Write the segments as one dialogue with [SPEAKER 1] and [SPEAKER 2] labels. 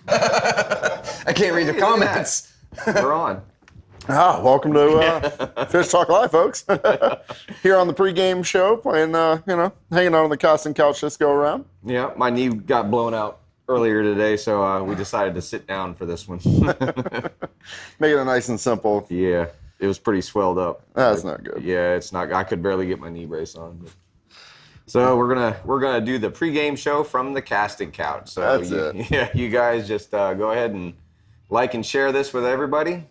[SPEAKER 1] I can't read the comments.
[SPEAKER 2] We're on.
[SPEAKER 3] Welcome to Fish Talk Live, folks. Here on the pregame show, playing, hanging out on the casting couch this go around.
[SPEAKER 2] Yeah, my knee got blown out earlier today, so we decided to sit down for this one.
[SPEAKER 3] Making it nice and simple.
[SPEAKER 2] Yeah, it was pretty swelled up.
[SPEAKER 3] That's not good.
[SPEAKER 2] Yeah, it's not. I could barely get my knee brace on. But. So we're gonna do the pregame show from the casting couch. So
[SPEAKER 3] that's it.
[SPEAKER 2] Yeah, you guys just go ahead and like and share this with everybody.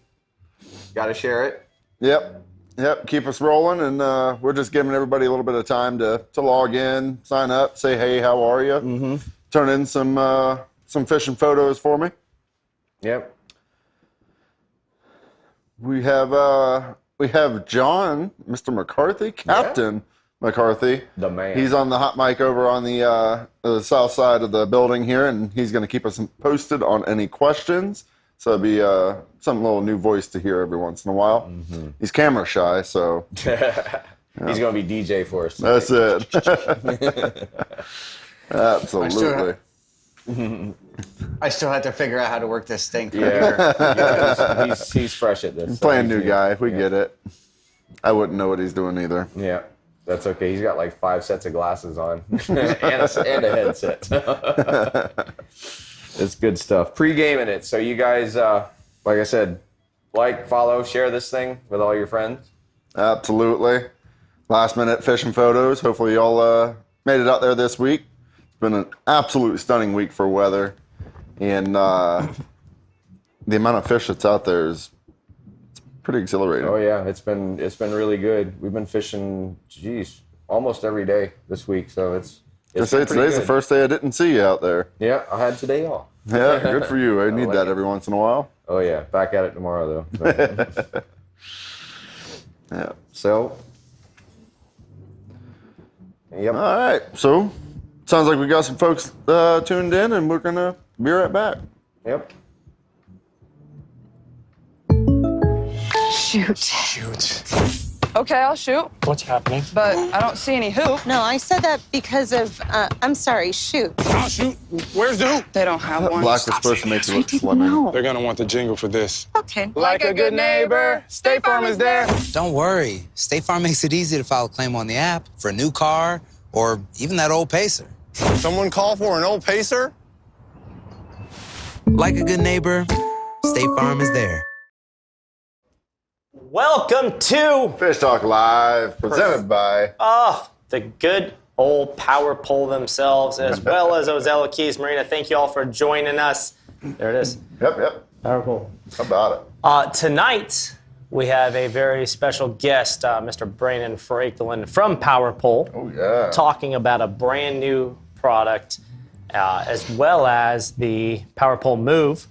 [SPEAKER 2] Got to share it.
[SPEAKER 3] Yep. Keep us rolling, and we're just giving everybody a little bit of time to log in, sign up, say hey, how are you? Mm-hmm. Turn in some fishing photos for me.
[SPEAKER 2] Yep.
[SPEAKER 3] We have John, Mr. McCarthy, Captain McCarthy.
[SPEAKER 2] The man.
[SPEAKER 3] He's on the hot mic over on the south side of the building here, and he's going to keep us posted on any questions. So it'll be some little new voice to hear every once in a while. Mm-hmm. He's camera shy, so.
[SPEAKER 2] He's going to be DJ for us.
[SPEAKER 3] That's it. Absolutely.
[SPEAKER 1] I still have to figure out how to work this thing.
[SPEAKER 2] Yeah, he's fresh at this.
[SPEAKER 3] He's playing new guy. We get it. I wouldn't know what he's doing either.
[SPEAKER 2] Yeah, that's okay. He's got like 5 sets of glasses on and a headset. It's good stuff. Pre-gaming it. So you guys, like I said, follow, share this thing with all your friends.
[SPEAKER 3] Absolutely. Last minute fishing photos. Hopefully y'all made it out there this week. It's been an absolute stunning week for weather. And the amount of fish that's out there is pretty exhilarating.
[SPEAKER 2] Oh yeah, it's been really good. We've been fishing, almost every day this week. So it's
[SPEAKER 3] today's the first day I didn't see you out there.
[SPEAKER 2] Yeah, I had today off.
[SPEAKER 3] Yeah, good for you. I need that every once in a while.
[SPEAKER 2] Oh yeah, back at it tomorrow though. So.
[SPEAKER 3] Yeah.
[SPEAKER 2] So. Yep.
[SPEAKER 3] All right. So, sounds like we got some folks tuned in, and we're gonna be right back.
[SPEAKER 2] Yep.
[SPEAKER 4] Shoot. Okay, I'll shoot.
[SPEAKER 5] What's happening?
[SPEAKER 4] But I don't see any hoop.
[SPEAKER 6] No, I said that because of, I'm sorry, shoot.
[SPEAKER 5] Oh, shoot. Where's the hoop?
[SPEAKER 4] They don't have one.
[SPEAKER 3] Black was supposed to make you look slimmer.
[SPEAKER 6] No.
[SPEAKER 5] They're going to want the jingle for this.
[SPEAKER 6] Okay.
[SPEAKER 4] Like a good neighbor, State Farm is there.
[SPEAKER 7] Don't worry. State Farm makes it easy to file a claim on the app for a new car or even that old Pacer.
[SPEAKER 8] Someone call for an old Pacer?
[SPEAKER 7] Like a good neighbor, State Farm is there.
[SPEAKER 9] Welcome to
[SPEAKER 3] Fish Talk Live, presented by
[SPEAKER 9] the good old power pole themselves, as well as Ozella Keys Marina. Thank you all for joining us. There it is.
[SPEAKER 3] Yep.
[SPEAKER 9] Power pole.
[SPEAKER 3] How about it?
[SPEAKER 9] Tonight, we have a very special guest, Mr. Branden from Power Pole.
[SPEAKER 3] Oh, yeah.
[SPEAKER 9] Talking about a brand new product, as well as the Power Pole Move,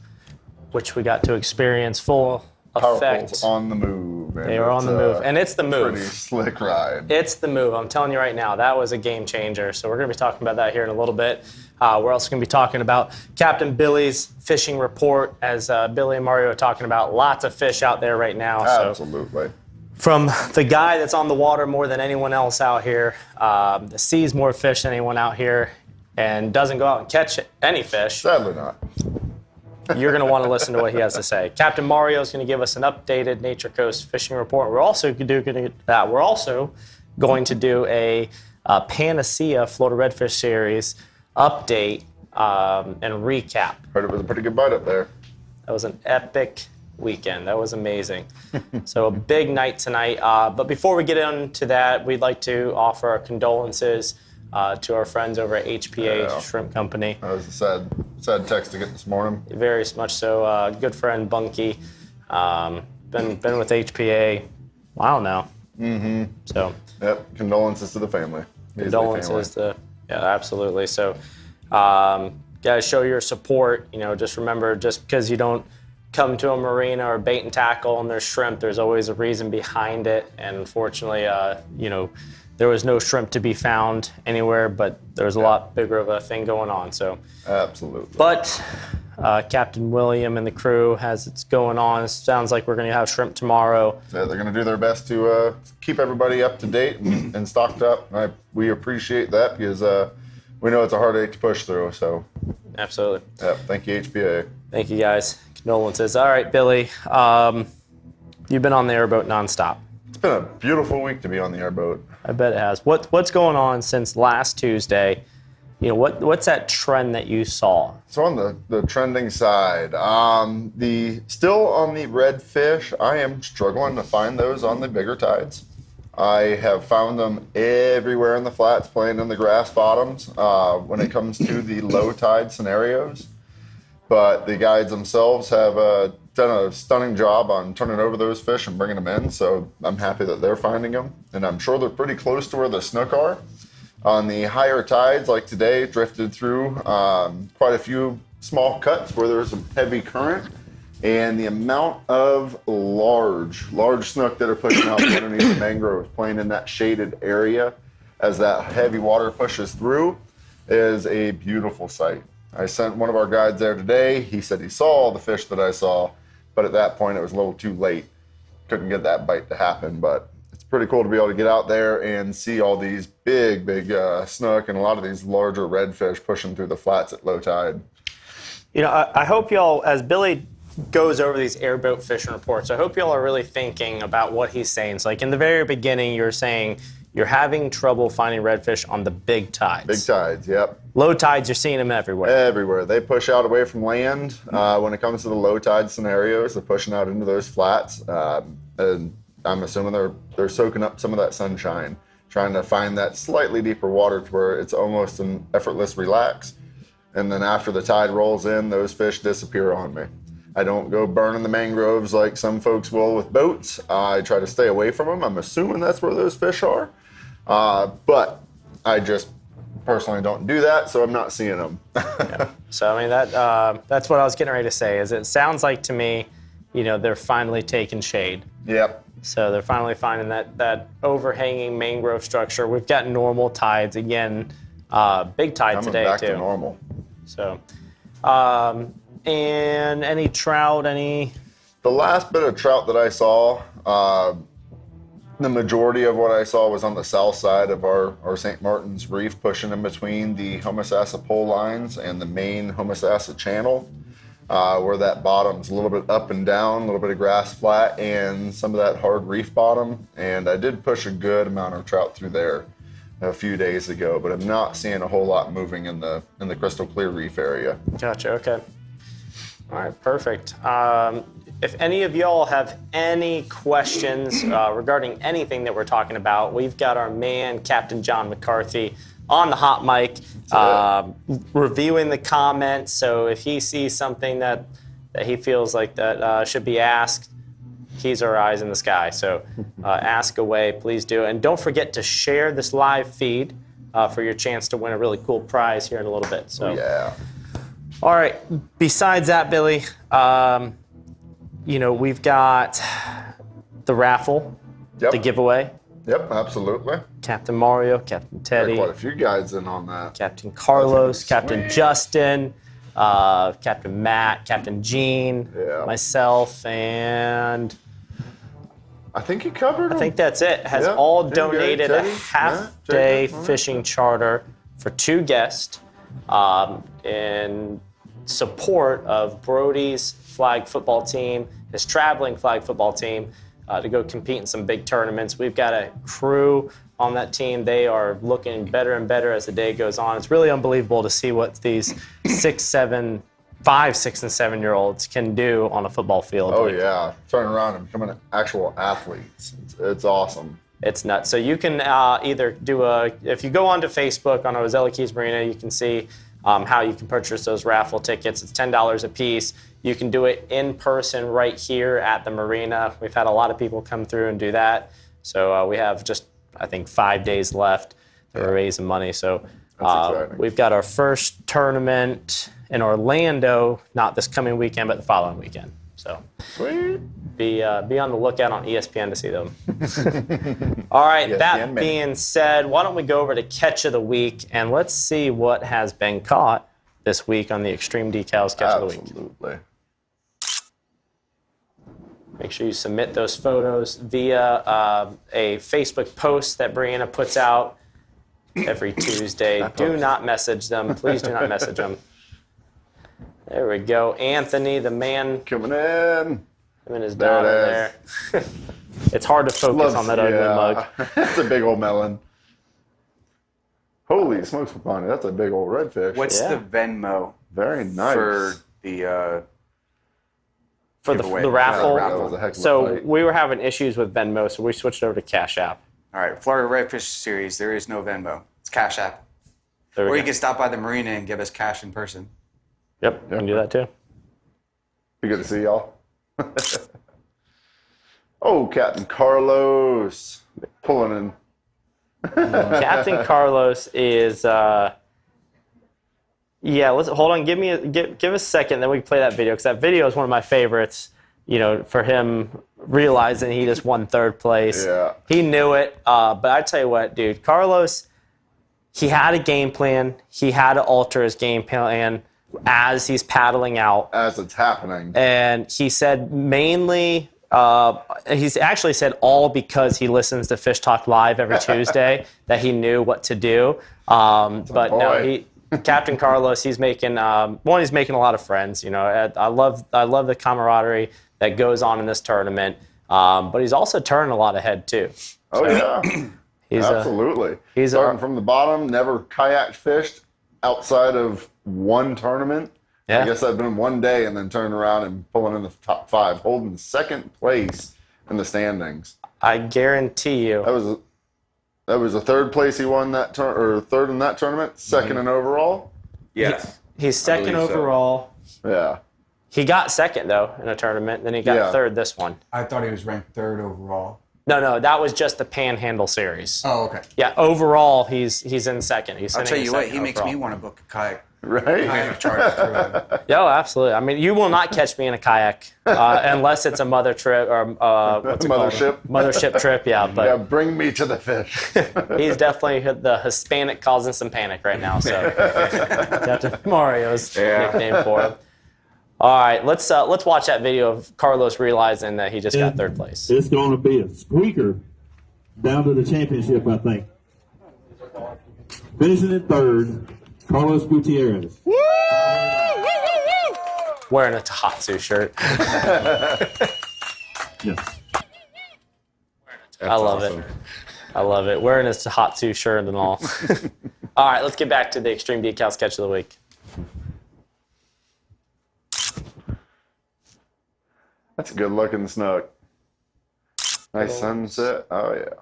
[SPEAKER 9] which we got to experience full effect.
[SPEAKER 3] Powerpole's on the move.
[SPEAKER 9] They are on the move, and it's the move.
[SPEAKER 3] Pretty slick ride.
[SPEAKER 9] It's the move. I'm telling you right now, that was a game changer. So we're going to be talking about that here in a little bit. We're also going to be talking about Captain Billy's fishing report, as Billy and Mario are talking about lots of fish out there right now.
[SPEAKER 3] Absolutely.
[SPEAKER 9] So from the guy that's on the water more than anyone else out here, sees more fish than anyone out here, and doesn't go out and catch any fish.
[SPEAKER 3] Sadly not.
[SPEAKER 9] You're going to want to listen to what he has to say. Captain Mario is going to give us an updated Nature Coast fishing report. We're also going to do a Panacea Florida Redfish Series update and recap.
[SPEAKER 3] Heard it was a pretty good bite up there.
[SPEAKER 9] That was an epic weekend. That was amazing. So a big night tonight. But before we get into that, we'd like to offer our condolences to our friends over at HPA Shrimp Company.
[SPEAKER 3] That was a sad text to get this morning.
[SPEAKER 9] Very much so. Good friend Bunky, been with HPA a while now. Mm-hmm. So.
[SPEAKER 3] Yep. Condolences to the family.
[SPEAKER 9] Condolences to, yeah, absolutely. So, guys, show your support. Just remember, just because you don't come to a marina or bait and tackle and there's shrimp, there's always a reason behind it. And unfortunately, there was no shrimp to be found anywhere, but there was a lot bigger of a thing going on. So
[SPEAKER 3] absolutely.
[SPEAKER 9] But Captain William and the crew has it's going on. It sounds like we're going to have shrimp tomorrow.
[SPEAKER 3] Yeah, they're going to do their best to keep everybody up to date and stocked up. We appreciate that because we know it's a heartache to push through. So
[SPEAKER 9] Absolutely.
[SPEAKER 3] Yep. Thank you, HPA.
[SPEAKER 9] Thank you, guys. Condolences. All right, Billy. You've been on the airboat nonstop.
[SPEAKER 3] It's been a beautiful week to be on the airboat.
[SPEAKER 9] I bet it has. What's going on since last Tuesday? You know, what's that trend that you saw?
[SPEAKER 3] So on the trending side, still on the redfish, I am struggling to find those on the bigger tides. I have found them everywhere in the flats, playing in the grass bottoms when it comes to the low tide scenarios. But the guides themselves have done a stunning job on turning over those fish and bringing them in. So I'm happy that they're finding them. And I'm sure they're pretty close to where the snook are. On the higher tides, like today, drifted through quite a few small cuts where there's some heavy current. And the amount of large snook that are pushing out underneath the mangroves, playing in that shaded area as that heavy water pushes through, is a beautiful sight. I sent one of our guides there today. He said he saw all the fish that I saw, but at that point it was a little too late. Couldn't get that bite to happen, but it's pretty cool to be able to get out there and see all these big snook and a lot of these larger redfish pushing through the flats at low tide.
[SPEAKER 9] You know, I hope y'all, as Billy goes over these airboat fishing reports, I hope y'all are really thinking about what he's saying. So like in the very beginning, you're saying you're having trouble finding redfish on the big tides.
[SPEAKER 3] Big tides, yep.
[SPEAKER 9] Low tides, you're seeing them everywhere.
[SPEAKER 3] Everywhere. They push out away from land when it comes to the low tide scenarios. They're pushing out into those flats. And I'm assuming they're soaking up some of that sunshine, trying to find that slightly deeper water to where it's almost an effortless relax. And then after the tide rolls in, those fish disappear on me. I don't go burning the mangroves like some folks will with boats. I try to stay away from them. I'm assuming that's where those fish are. But I just personally don't do that, so I'm not seeing them.
[SPEAKER 9] Yeah. So, I mean, that's what I was getting ready to say, is it sounds like to me, you know, they're finally taking shade.
[SPEAKER 3] Yep.
[SPEAKER 9] So they're finally finding that overhanging mangrove structure. We've got normal tides again, big tide today
[SPEAKER 3] back
[SPEAKER 9] too.
[SPEAKER 3] to normal.
[SPEAKER 9] So, and any trout, The
[SPEAKER 3] last bit of trout that I saw, the majority of what I saw was on the south side of our St. Martin's Reef, pushing in between the Homosassa pole lines and the main Homosassa channel, where that bottom's a little bit up and down, a little bit of grass flat, and some of that hard reef bottom. And I did push a good amount of trout through there a few days ago, but I'm not seeing a whole lot moving in the crystal clear reef area.
[SPEAKER 9] Gotcha, okay. All right, perfect. If any of y'all have any questions regarding anything that we're talking about, we've got our man, Captain John McCarthy, on the hot mic, reviewing the comments. So if he sees something that he feels like that should be asked, he's our eyes in the sky. So ask away, please do. And don't forget to share this live feed for your chance to win a really cool prize here in a little bit. So
[SPEAKER 3] yeah.
[SPEAKER 9] All right. Besides that, Billy, you know, we've got the raffle, the giveaway.
[SPEAKER 3] Yep, absolutely.
[SPEAKER 9] Captain Mario, Captain Teddy.
[SPEAKER 3] Quite a few guys in on that.
[SPEAKER 9] Captain Carlos, Captain Justin, Captain Matt, Captain Gene, myself, and
[SPEAKER 3] I think you covered them.
[SPEAKER 9] I think that's it. Has all donated a half-day fishing charter for 2 guests in support of Brody's flag football team, his traveling flag football team, to go compete in some big tournaments. We've got a crew on that team. They are looking better and better as the day goes on. It's really unbelievable to see what these 5, 6, and 7-year-olds can do on a football field.
[SPEAKER 3] Oh, yeah. Turning around and becoming actual athletes. It's awesome.
[SPEAKER 9] It's nuts. So you can either do if you go onto Facebook on Ozella Keys Marina, you can see how you can purchase those raffle tickets. It's $10 a piece. You can do it in person right here at the marina. We've had a lot of people come through and do that. So we have just, I think, 5 days left to raise money. So we've got our first tournament in Orlando, not this coming weekend, but the following weekend. So
[SPEAKER 3] sweet.
[SPEAKER 9] Be on the lookout on ESPN to see them. All right, ESPN, that being said, why don't we go over to Catch of the Week, and let's see what has been caught this week on the Extreme Decalz Catch of the Week.
[SPEAKER 3] Absolutely.
[SPEAKER 9] Make sure you submit those photos via a Facebook post that Brianna puts out every Tuesday. Do not message them. Please do not message them. There we go. Anthony, the man.
[SPEAKER 3] Coming in.
[SPEAKER 9] Him and his
[SPEAKER 3] There
[SPEAKER 9] daughter
[SPEAKER 3] it
[SPEAKER 9] there. It's hard to focus on that ugly mug.
[SPEAKER 3] It's a big old melon. Holy smokes, Papani, that's a big old redfish.
[SPEAKER 10] What's
[SPEAKER 9] Yeah.
[SPEAKER 10] the Venmo
[SPEAKER 3] Very nice.
[SPEAKER 10] for the giveaway?
[SPEAKER 9] The raffle.
[SPEAKER 3] That was a heck of a
[SPEAKER 9] So
[SPEAKER 3] fight.
[SPEAKER 9] we were having issues with Venmo, so we switched over to Cash App.
[SPEAKER 10] All right, Florida Redfish Series. There is no Venmo. It's Cash App.
[SPEAKER 9] There we
[SPEAKER 10] Or
[SPEAKER 9] go.
[SPEAKER 10] you can stop by the marina and give us cash in person.
[SPEAKER 9] Yep, we can do that too.
[SPEAKER 3] Be good to see y'all. Oh, Captain Carlos. Pulling in.
[SPEAKER 9] Captain Carlos is let's hold on, give us a second, then we can play that video, because that video is one of my favorites, you know, for him realizing he just won third place.
[SPEAKER 3] Yeah.
[SPEAKER 9] He knew it, but I tell you what, dude, Carlos, he had a game plan. He had to alter his game plan as he's paddling out.
[SPEAKER 3] As it's happening.
[SPEAKER 9] And he said mainly, he's actually said all because he listens to Fish Talk Live every Tuesday that he knew what to do. But no, Captain Carlos, he's making he's making a lot of friends. You know, I love the camaraderie that goes on in this tournament. But he's also turning a lot of head too.
[SPEAKER 3] Oh yeah, absolutely.
[SPEAKER 9] He's
[SPEAKER 3] starting from the bottom. Never kayak fished outside of one tournament.
[SPEAKER 9] Yeah.
[SPEAKER 3] I guess I've been one day and then turning around and pulling in the top 5, holding second place in the standings.
[SPEAKER 9] I guarantee you.
[SPEAKER 3] That was the third place he won that or third in that tournament, second in overall.
[SPEAKER 2] Yes.
[SPEAKER 9] He's second overall.
[SPEAKER 3] So. Yeah.
[SPEAKER 9] He got second though in a tournament, then he got third this one.
[SPEAKER 10] I thought he was ranked 3rd overall.
[SPEAKER 9] No, that was just the Panhandle series.
[SPEAKER 10] Oh, okay.
[SPEAKER 9] Yeah, overall he's in second. He's
[SPEAKER 10] I'll tell you what, he
[SPEAKER 9] second
[SPEAKER 10] makes
[SPEAKER 9] overall.
[SPEAKER 10] me want to book a kayak.
[SPEAKER 3] Right?
[SPEAKER 10] Kayak charter through him.
[SPEAKER 9] Yo, absolutely. I mean, you will not catch me in a kayak unless it's a mother trip or what's it
[SPEAKER 3] Mothership.
[SPEAKER 9] called? Mothership trip. Yeah, but
[SPEAKER 3] Yeah, bring me to the fish.
[SPEAKER 9] he's definitely the Hispanic causing some panic right now. So Captain Mario's nickname for him. All right, let's watch that video of Carlos realizing that he just got third place.
[SPEAKER 11] It's going to be a squeaker down to the championship, I think. Finishing in third, Carlos Gutierrez.
[SPEAKER 9] Wearing a Tahatsu shirt.
[SPEAKER 11] Yes.
[SPEAKER 9] I love it. I love it. Wearing his Tahatsu shirt and all. All right, let's get back to the Extreme Decalz catch of the week.
[SPEAKER 3] That's a good looking snook. Nice sunset. Oh yeah.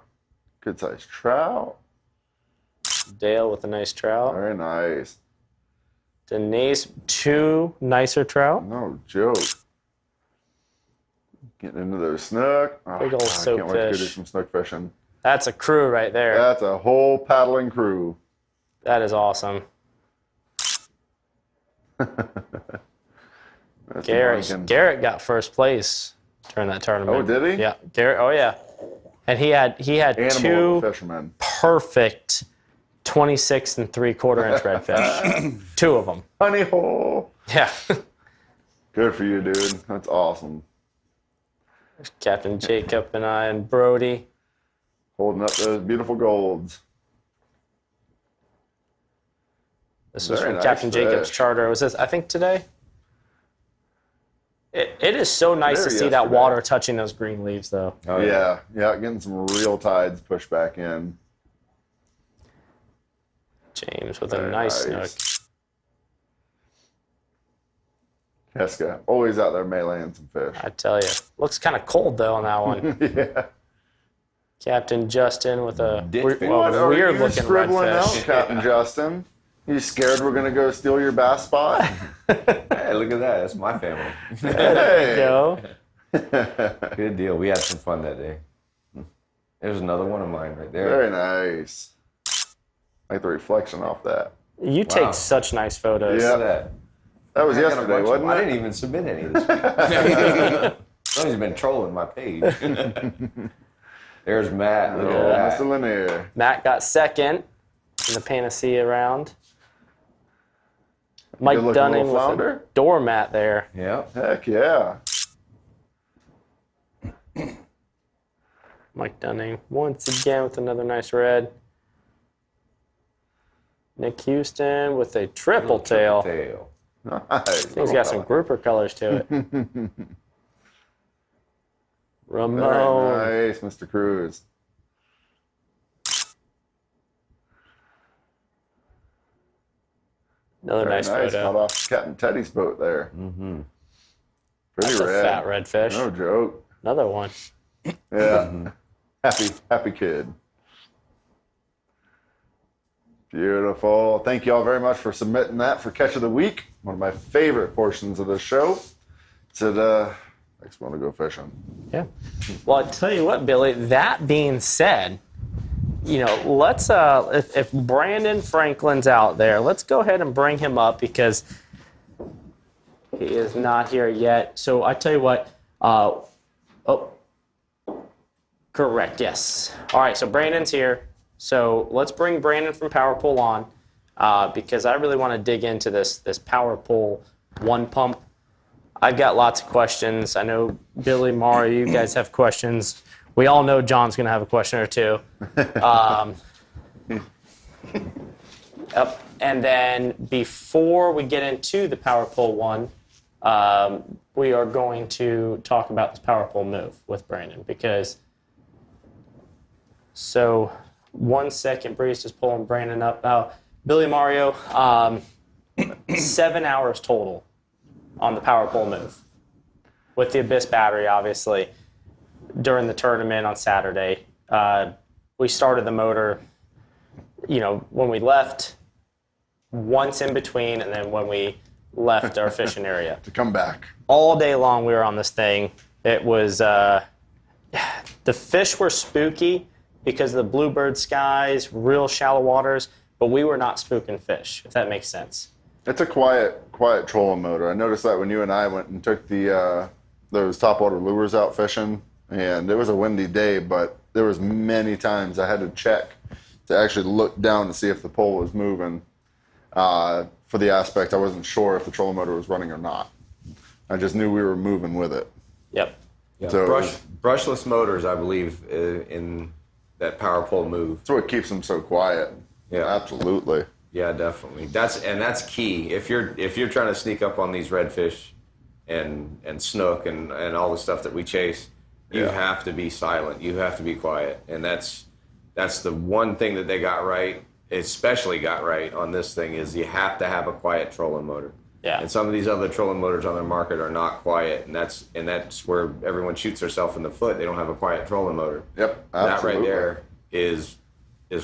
[SPEAKER 3] Good sized trout.
[SPEAKER 9] Dale with a nice trout.
[SPEAKER 3] Very nice.
[SPEAKER 9] Denise, 2 nicer trout.
[SPEAKER 3] No joke. Getting into those snook. Oh,
[SPEAKER 9] Big old
[SPEAKER 3] I
[SPEAKER 9] soap
[SPEAKER 3] can't wait to go do
[SPEAKER 9] fish.
[SPEAKER 3] some snook fishing.
[SPEAKER 9] That's a crew right there.
[SPEAKER 3] That's a whole paddling crew.
[SPEAKER 9] That is awesome.
[SPEAKER 3] That's
[SPEAKER 9] Garrett got first place during that tournament.
[SPEAKER 3] Oh, did he?
[SPEAKER 9] Yeah, Garrett. Oh, yeah. And he had
[SPEAKER 3] Animal
[SPEAKER 9] 2
[SPEAKER 3] fisherman.
[SPEAKER 9] perfect 26 and 3/4 inch redfish. 2 of them.
[SPEAKER 3] Honey hole.
[SPEAKER 9] Yeah.
[SPEAKER 3] Good for you, dude. That's awesome.
[SPEAKER 9] Captain Jacob and I and Brody.
[SPEAKER 3] Holding up those beautiful golds.
[SPEAKER 9] This was
[SPEAKER 3] Very
[SPEAKER 9] from
[SPEAKER 3] nice
[SPEAKER 9] Captain Jacob's
[SPEAKER 3] fish.
[SPEAKER 9] charter. Was this, I think, today? It is so nice to
[SPEAKER 3] Very
[SPEAKER 9] see that
[SPEAKER 3] yesterday.
[SPEAKER 9] water touching those green leaves, though.
[SPEAKER 2] Oh,
[SPEAKER 3] yeah, getting some real tides pushed back in.
[SPEAKER 9] James with a
[SPEAKER 3] Very
[SPEAKER 9] nice snook.
[SPEAKER 3] nice. Keska, always out there meleeing some fish.
[SPEAKER 9] I tell you. Looks kind of cold, though, on that one.
[SPEAKER 3] Yeah.
[SPEAKER 9] Captain Justin with a
[SPEAKER 2] Ditch fish.
[SPEAKER 3] What are you
[SPEAKER 9] weird-looking
[SPEAKER 3] scribbling out,
[SPEAKER 9] redfish.
[SPEAKER 3] Captain Justin? You scared we're going to go steal your bass spot?
[SPEAKER 2] Hey, look at that. That's my family.
[SPEAKER 3] Hey.
[SPEAKER 9] Go.
[SPEAKER 2] Good deal. We had some fun that day. There's another one of mine right there.
[SPEAKER 3] Very nice. Like the reflection off that.
[SPEAKER 9] You take such nice photos.
[SPEAKER 3] Yeah.
[SPEAKER 2] Look at that.
[SPEAKER 3] That was
[SPEAKER 2] I got a
[SPEAKER 3] yesterday,
[SPEAKER 2] bunch of
[SPEAKER 3] wasn't
[SPEAKER 2] them. I
[SPEAKER 3] it?
[SPEAKER 2] didn't even submit any this week. Somebody's been trolling my page. There's Matt. Look
[SPEAKER 3] Oh,
[SPEAKER 2] at
[SPEAKER 3] Mr.
[SPEAKER 2] that.
[SPEAKER 3] Lanier.
[SPEAKER 9] Matt got second in the Panacea round. Mike
[SPEAKER 3] Good-looking
[SPEAKER 9] Dunning
[SPEAKER 3] little
[SPEAKER 9] with a
[SPEAKER 3] flounder.
[SPEAKER 9] doormat there.
[SPEAKER 2] Yep.
[SPEAKER 3] Heck yeah.
[SPEAKER 9] Mike Dunning once again with another nice red. Nick Houston with a triple tail.
[SPEAKER 3] Nice.
[SPEAKER 9] He's got some grouper colors to it. Ramon.
[SPEAKER 3] Very nice, Mr. Cruz.
[SPEAKER 9] Another
[SPEAKER 3] Very
[SPEAKER 9] nice
[SPEAKER 3] Caught
[SPEAKER 9] photo.
[SPEAKER 3] off Captain Teddy's boat there.
[SPEAKER 2] Mm-hmm.
[SPEAKER 3] Pretty
[SPEAKER 9] That's a
[SPEAKER 3] red.
[SPEAKER 9] fat redfish.
[SPEAKER 3] No joke.
[SPEAKER 9] Another one.
[SPEAKER 3] Yeah. Happy kid. Beautiful. Thank you all very much for submitting that for Catch of the Week. One of my favorite portions of the show. Said, next want to go fishing.
[SPEAKER 9] Yeah. Well, I tell you what, Billy, that being said, you know, let's, if Branden Franklin's out there, let's go ahead and bring him up because he is not here yet. So I tell you what, correct, yes. All right, so Branden's here. So let's bring Branden from Power Pull on because I really want to dig into this Power Pull one pump. I've got lots of questions. I know Billy, Mario, you guys have questions. We all know John's going to have a question or two. And then before we get into the Power Pull one, we are going to talk about this Power Pull move with Branden because. So 1 second, Breeze is pulling Branden up. Now, Billy, Mario, 7 hours total on the Power Pull move with the Abyss battery, obviously, during the tournament on Saturday. We started the motor, you know, when we left, once in between, and then when we left our fishing area.
[SPEAKER 3] To come back.
[SPEAKER 9] All day long we were on this thing. It was, the fish were spooky because of the bluebird skies, real shallow waters, but we were not spooking fish, if that makes sense.
[SPEAKER 3] It's a quiet trolling motor. I noticed that when you and I went and took the those topwater lures out fishing, and it was a windy day, but there was many times I had to check to actually look down to see if the pole was moving. For the aspect, I wasn't sure if the trolling motor was running or not. I just knew we were moving with it.
[SPEAKER 9] Yep.
[SPEAKER 2] Yeah.
[SPEAKER 3] So
[SPEAKER 2] Brushless motors, I believe, in that Power Pull move.
[SPEAKER 3] That's what keeps them so quiet.
[SPEAKER 2] Yeah,
[SPEAKER 3] absolutely.
[SPEAKER 2] Yeah, definitely. That's key. If you're trying to sneak up on these redfish and snook and all the stuff that we chase, you have to be silent. You have to be quiet, and that's the one thing that they got right, especially got right on this thing, is you have to have a quiet trolling motor.
[SPEAKER 9] Yeah.
[SPEAKER 2] And some of these other trolling motors on the market are not quiet, and that's where everyone shoots themselves in the foot. They don't have a quiet trolling motor.
[SPEAKER 3] Yep,
[SPEAKER 2] absolutely. That right there is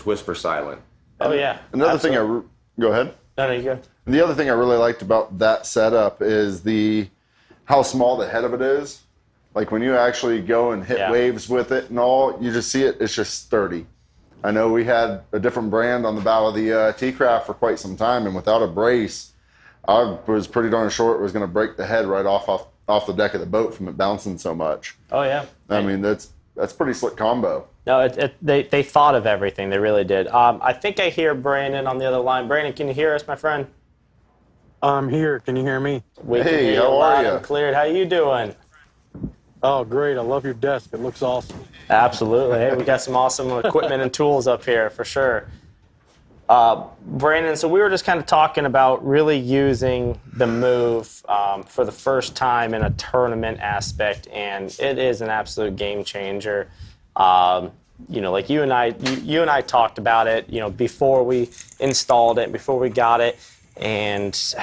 [SPEAKER 2] whisper silent.
[SPEAKER 9] Oh yeah.
[SPEAKER 3] Another thing go ahead.
[SPEAKER 9] No, you go.
[SPEAKER 3] And the other thing I really liked about that setup is how small the head of it is. Like when you actually go and hit waves with it and all, you just see it. It's just sturdy. I know we had a different brand on the bow of the T-Craft for quite some time, and without a brace, I was pretty darn sure it was going to break the head right off the deck of the boat from it bouncing so much.
[SPEAKER 9] Oh yeah.
[SPEAKER 3] I mean that's pretty slick combo.
[SPEAKER 9] No, they thought of everything. They really did. I think I hear Branden on the other line. Branden, can you hear us, my friend?
[SPEAKER 5] I'm here. Can you hear me?
[SPEAKER 9] We can hear you loud and cleared. How you doing?
[SPEAKER 5] Oh, great. I love your desk. It looks awesome.
[SPEAKER 9] Absolutely. Hey, we got some awesome equipment and tools up here for sure. Branden, so we were just kind of talking about really using the move for the first time in a tournament aspect, and it is an absolute game changer. You know, like you and I talked about it, you know, before we installed it, before we got it, and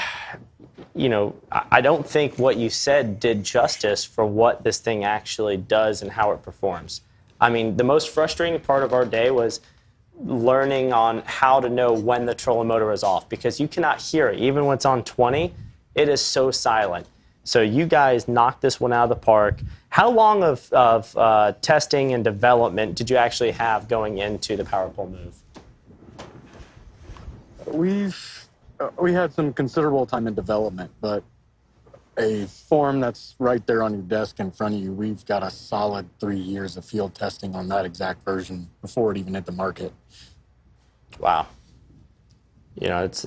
[SPEAKER 9] you know, I don't think what you said did justice for what this thing actually does and how it performs. I mean, the most frustrating part of our day was learning on how to know when the trolling motor is off, because you cannot hear it. Even when it's on 20, it is so silent. So you guys knocked this one out of the park. How long of testing and development did you actually have going into the Power Pull move?
[SPEAKER 5] We had some considerable time in development, but a form that's right there on your desk in front of you, we've got a solid 3 years of field testing on that exact version before it even hit the market.
[SPEAKER 9] Wow. You know, it's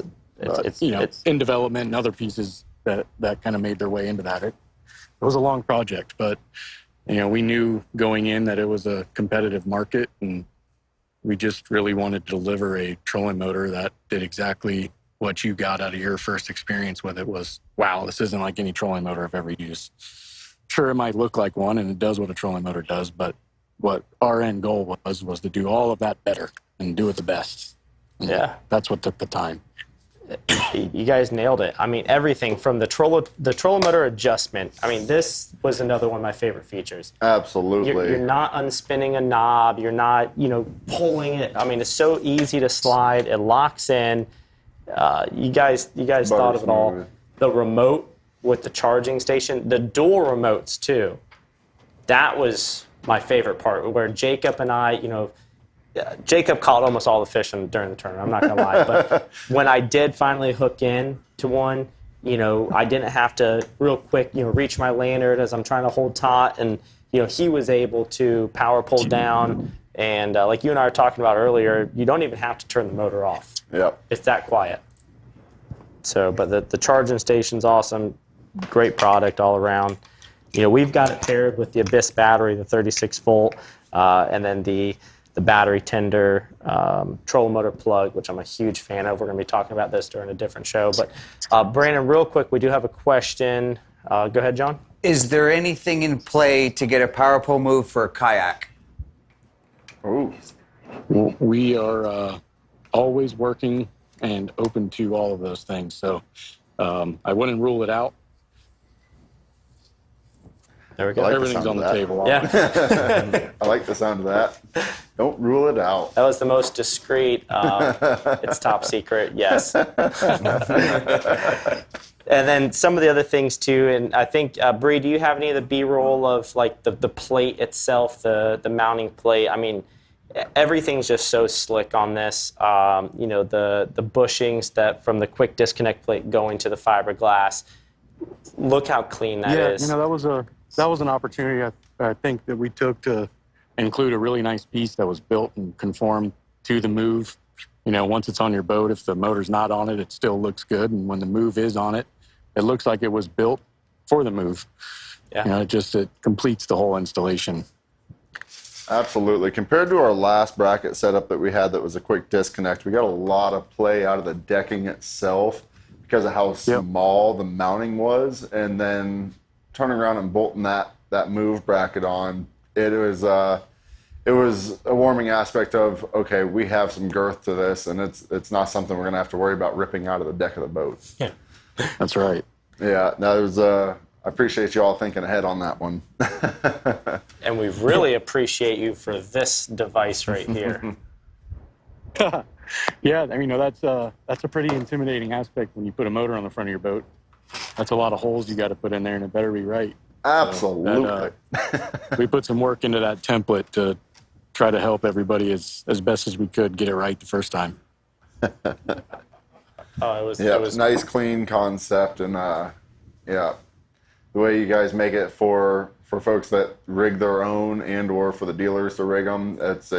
[SPEAKER 5] in development and other pieces that kind of made their way into that. It was a long project, but you know, we knew going in that it was a competitive market, and we just really wanted to deliver a trolling motor that did exactly what you got out of your first experience with it was, wow, this isn't like any trolling motor I've ever used. Sure, it might look like one, and it does what a trolling motor does, but what our end goal was to do all of that better and do it the best. And
[SPEAKER 9] Yeah.
[SPEAKER 5] that's what took the time.
[SPEAKER 9] You guys nailed it. I mean, everything from the trolling motor adjustment. I mean, this was another one of my favorite features.
[SPEAKER 3] Absolutely.
[SPEAKER 9] You're not unspinning a knob. You're not, pulling it. I mean, it's so easy to slide. It locks in. You guys thought of it all.
[SPEAKER 3] smooth.
[SPEAKER 9] The remote with the charging station, the dual remotes too. That was my favorite part. Where Jacob and I, Jacob caught almost all the fish during the tournament. I'm not gonna lie, but when I did finally hook in to one, I didn't have to real quick, reach my lanyard as I'm trying to hold taut, and he was able to power pull down. And like you and I were talking about earlier, you don't even have to turn the motor off.
[SPEAKER 3] Yep.
[SPEAKER 9] It's that quiet. So, but the charging station's awesome. Great product all around. We've got it paired with the Abyss battery, the 36 volt, and then the battery tender trolling motor plug, which I'm a huge fan of. We're going to be talking about this during a different show. But Branden, real quick, we do have a question. Go ahead, John.
[SPEAKER 10] Is there anything in play to get a power pole move for a kayak?
[SPEAKER 3] Ooh.
[SPEAKER 5] We are always working and open to all of those things. So I wouldn't rule it out.
[SPEAKER 9] There we go.
[SPEAKER 5] Everything's on the table.
[SPEAKER 9] Yeah.
[SPEAKER 3] I like the sound of that. Don't rule it out.
[SPEAKER 9] That was the most discreet. It's top secret. Yes. And then some of the other things too, and I think Bree, do you have any of the B-roll of like the plate itself, the mounting plate? I mean, everything's just so slick on this. The bushings that from the quick disconnect plate going to the fiberglass. Look how clean that is.
[SPEAKER 5] That was an opportunity I think that we took to include a really nice piece that was built and conformed to the move. Once it's on your boat, if the motor's not on it, it still looks good. And when the move is on it, it looks like it was built for the move.
[SPEAKER 9] Yeah.
[SPEAKER 5] It completes the whole installation.
[SPEAKER 3] Absolutely. Compared to our last bracket setup that we had that was a quick disconnect, we got a lot of play out of the decking itself because of how small the mounting was. And then turning around and bolting that move bracket on, it was a warming aspect of, okay, we have some girth to this, and it's not something we're going to have to worry about ripping out of the deck of the boat.
[SPEAKER 9] Yeah.
[SPEAKER 5] That's right.
[SPEAKER 3] Yeah, that was I appreciate you all thinking ahead on that one.
[SPEAKER 9] And we really appreciate you for this device right here.
[SPEAKER 5] Yeah, that's a pretty intimidating aspect when you put a motor on the front of your boat. That's a lot of holes you got to put in there, and it better be right.
[SPEAKER 3] Absolutely.
[SPEAKER 5] So we put some work into that template to try to help everybody as best as we could get it right the first time.
[SPEAKER 9] It was
[SPEAKER 3] nice, clean concept, and the way you guys make it for folks that rig their own and or for the dealers to rig them, it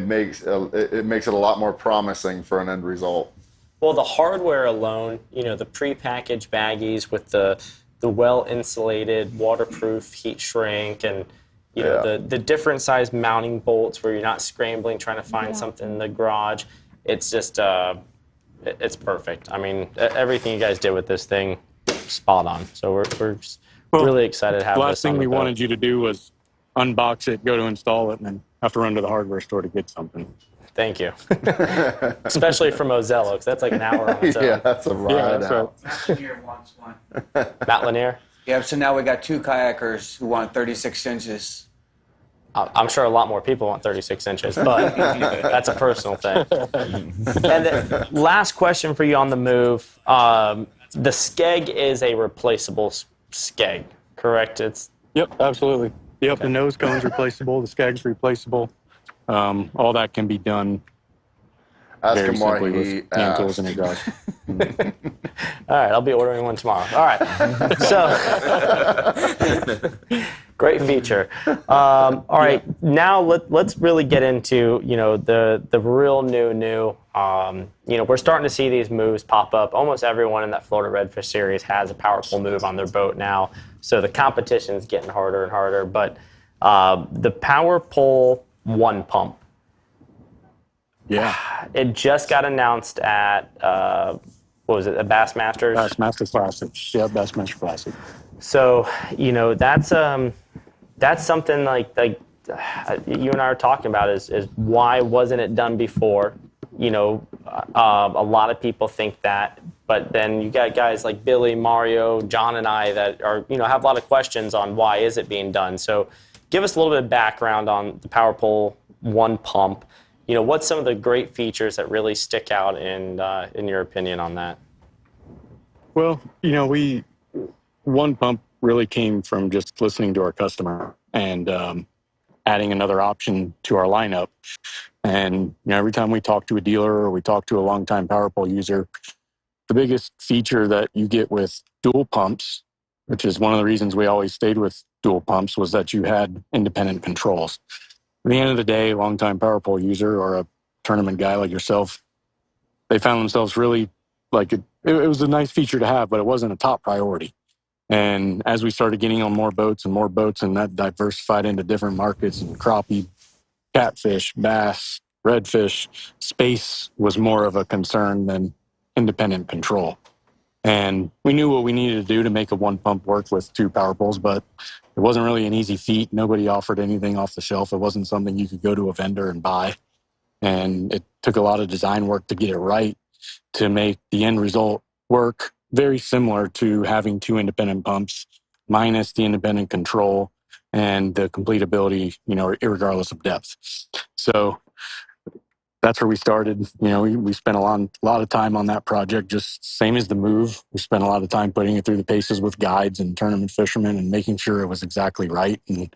[SPEAKER 3] makes it a lot more promising for an end result.
[SPEAKER 9] Well, the hardware alone, the pre-packaged baggies with the well-insulated, waterproof heat shrink, and the different size mounting bolts where you're not scrambling trying to find something in the garage. It's just it's perfect. I mean, everything you guys did with this thing, spot on. So we're really excited to have this.
[SPEAKER 5] The last thing we wanted you to do was unbox it, go to install it, and then have to run to the hardware store to get something.
[SPEAKER 9] Thank you. Especially from Ozello, because that's like an hour on its own.
[SPEAKER 3] Yeah, that's a ride out.
[SPEAKER 10] Matt Lanier wants one.
[SPEAKER 9] Matt Lanier?
[SPEAKER 10] Yeah, so now we got two kayakers who want 36 inches.
[SPEAKER 9] I'm sure a lot more people want 36 inches, but that's a personal thing. And then last question for you on the move. The skeg is a replaceable skeg, correct?
[SPEAKER 5] Yep, absolutely. Yep, the nose cone's replaceable, the skeg's replaceable. All that can be done.
[SPEAKER 3] Ask
[SPEAKER 5] very
[SPEAKER 3] him why
[SPEAKER 5] simply
[SPEAKER 3] he
[SPEAKER 5] with hand tools and a guide.
[SPEAKER 9] All right, I'll be ordering one tomorrow. All right. So, great feature. All right, now let's really get into the real new. We're starting to see these moves pop up. Almost everyone in that Florida Redfish Series has a powerful move on their boat now. So the competition's getting harder and harder. But the Power Pole One Pump.
[SPEAKER 5] Yeah.
[SPEAKER 9] It just got announced at, what was it, a Bassmasters?
[SPEAKER 5] Bassmaster Classic. Yeah, Bassmaster Classic.
[SPEAKER 9] So, that's something like you and I are talking about is why wasn't it done before? A lot of people think that, but then you got guys like Billy, Mario, John, and I that are, have a lot of questions on why is it being done. So give us a little bit of background on the Power Pole 1 pump. What's some of the great features that really stick out in your opinion on that?
[SPEAKER 5] Well, one pump really came from just listening to our customer and adding another option to our lineup. And every time we talk to a dealer or we talk to a longtime Power Pole user, the biggest feature that you get with dual pumps, which is one of the reasons we always stayed with dual pumps, was that you had independent controls. At the end of the day, a longtime Power Pole user or a tournament guy like yourself, they found themselves really like it was a nice feature to have, but it wasn't a top priority. And as we started getting on more boats and that diversified into different markets and crappie, catfish, bass, redfish, space was more of a concern than independent control. And we knew what we needed to do to make a one pump work with 2 power poles, but it wasn't really an easy feat. Nobody offered anything off the shelf. It wasn't something you could go to a vendor and buy. And it took a lot of design work to get it right to make the end result work very similar to having 2 independent pumps minus the independent control and the complete ability, irregardless of depth. So that's where we started. We spent a lot of time on that project, just same as the move. We spent a lot of time putting it through the paces with guides and tournament fishermen and making sure it was exactly right, and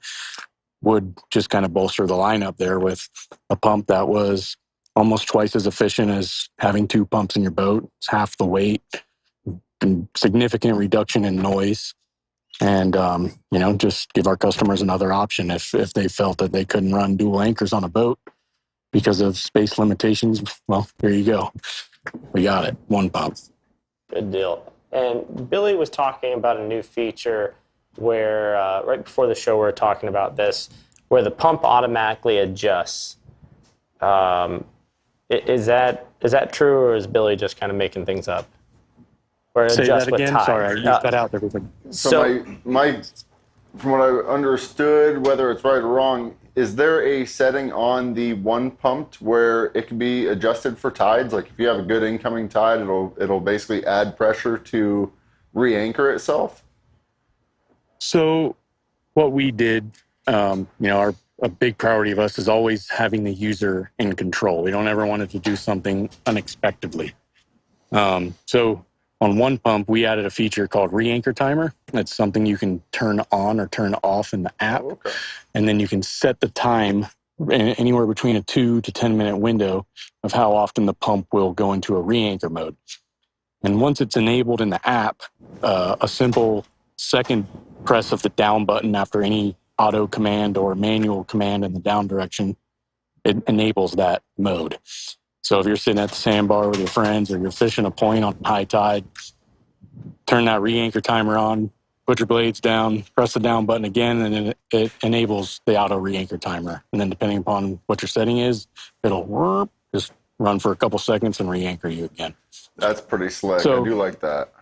[SPEAKER 5] would just kind of bolster the lineup there with a pump that was almost twice as efficient as having 2 pumps in your boat. It's half the weight, and significant reduction in noise. And, just give our customers another option if they felt that they couldn't run dual anchors on a boat because of space limitations. Well, here you go. We got it. 1 pump.
[SPEAKER 9] Good deal. And Billy was talking about a new feature where, right before the show, we were talking about this, where the pump automatically adjusts. Is that true, or is Billy just kind of making things up? Or
[SPEAKER 5] Say
[SPEAKER 9] adjust
[SPEAKER 5] that
[SPEAKER 9] with
[SPEAKER 5] again.
[SPEAKER 9] time?
[SPEAKER 5] Sorry, you cut out everything.
[SPEAKER 3] So my from what I understood, whether it's right or wrong, is there a setting on the 1 pumped where it can be adjusted for tides? Like if you have a good incoming tide, it'll basically add pressure to re-anchor itself?
[SPEAKER 5] So what we did, a big priority of us is always having the user in control. We don't ever want it to do something unexpectedly. So on 1 pump, we added a feature called re-anchor timer. That's something you can turn on or turn off in the app.
[SPEAKER 3] Oh, okay.
[SPEAKER 5] And then you can set the time anywhere between a 2 to 10 minute window of how often the pump will go into a re-anchor mode. And once it's enabled in the app, a simple second press of the down button after any auto command or manual command in the down direction, it enables that mode. So if you're sitting at the sandbar with your friends or you're fishing a point on high tide, turn that re-anchor timer on, put your blades down, press the down button again, and then it enables the auto re-anchor timer. And then depending upon what your setting is, it'll just run for a couple seconds and re-anchor you again.
[SPEAKER 3] That's pretty slick.
[SPEAKER 5] So,
[SPEAKER 3] I do like that.